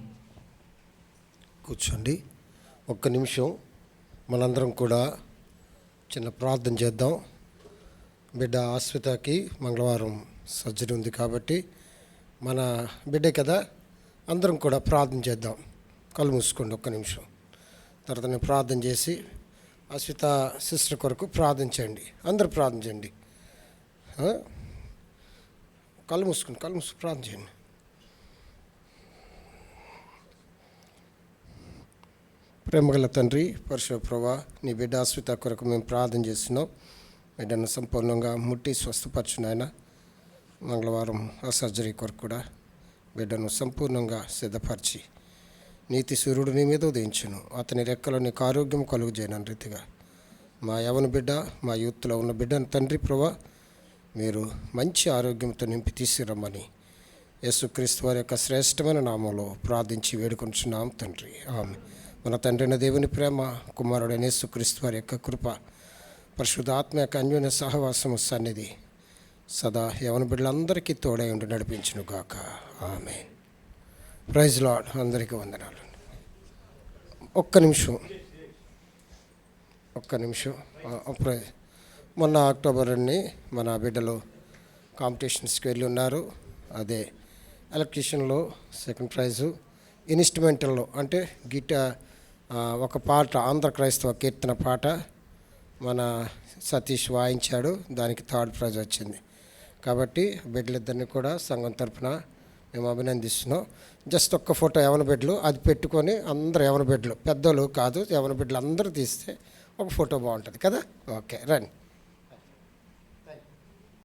కూర్చోండి. ఒక్క నిమిషం మనందరం కూడా చిన్న ప్రార్థన చేద్దాం. బిడ్డ ఆశ్రితకి మంగళవారం సర్జరీ ఉంది కాబట్టి మన బిడ్డ కదా, అందరం కూడా ప్రార్థన చేద్దాం. కళ్ళు మూసుకోండి ఒక్క నిమిషం. తర్వాత నేను ప్రార్థన చేసి అశ్విత సిస్టర్ కొరకు ప్రార్థించండి. అందరూ ప్రార్థించండి. కళ్ళు మూసుకుని ప్రార్థన చేయండి. ప్రేమగల తండ్రి, పరిశుద్ధ ప్రభువా, నీ బిడ్డ అశ్విత కొరకు మేము ప్రార్థన చేస్తున్నాం. బిడ్డను సంపూర్ణంగా ముట్టి స్వస్థపరచు నాయన. మంగళవారం ఆ సర్జరీ కొరకు కూడా బిడ్డను సంపూర్ణంగా సిద్ధపరిచి నీతి సూర్యుడు నీ మీద ఉదయించును, అతని రెక్కలో నీకు ఆరోగ్యం కలుగు చేయనని రీతిగా మా యవన బిడ్డ, మా యూత్లో ఉన్న బిడ్డను తండ్రి ప్రభువా మీరు మంచి ఆరోగ్యంతో నింపి తీసుకురమ్మని యేసుక్రీస్తు వారి యొక్క శ్రేష్టమైన నామంలో ప్రార్థించి వేడుకొంచున్నాం తండ్రి, ఆమె. మన తండ్రి అయిన దేవుని ప్రేమ, కుమారుడైన యేసుక్రీస్తు వారి యొక్క కృప, పరిశుద్ధాత్మ యొక్క అన్యోన్య సహవాసము సన్నిధి సదా యవన బిడ్డలందరికీ తోడై ఉండి నడిపించును గాక. ఆమేన్. Praise Lord. అందరికీ వందనాలు. ఒక్క నిమిషం. మొన్న అక్టోబర్ 2 మన బిడ్డలు కాంపిటీషన్స్కి వెళ్ళి ఉన్నారు. అదే ఎలక్ట్రీషియన్లో 2nd ప్రైజు, ఇన్స్ట్రుమెంటల్లో అంటే ఒక పాట, ఆంధ్ర క్రైస్తవ కీర్తన పాట మన సతీష్ వాయించాడు, దానికి 3rd ప్రైజ్ వచ్చింది. కాబట్టి బిడ్డలిద్దరిని కూడా సంఘం తరఫున మేము అభినందిస్తున్నాం. జస్ట్ ఒక్క ఫోటో యవన బిడ్డలు అది పెట్టుకొని అందరూ యవన బిడ్డలు, పెద్దలు కాదు, యవన బిడ్డలు అందరూ తీస్తే ఒక ఫోటో బాగుంటుంది కదా. ఓకే రండి.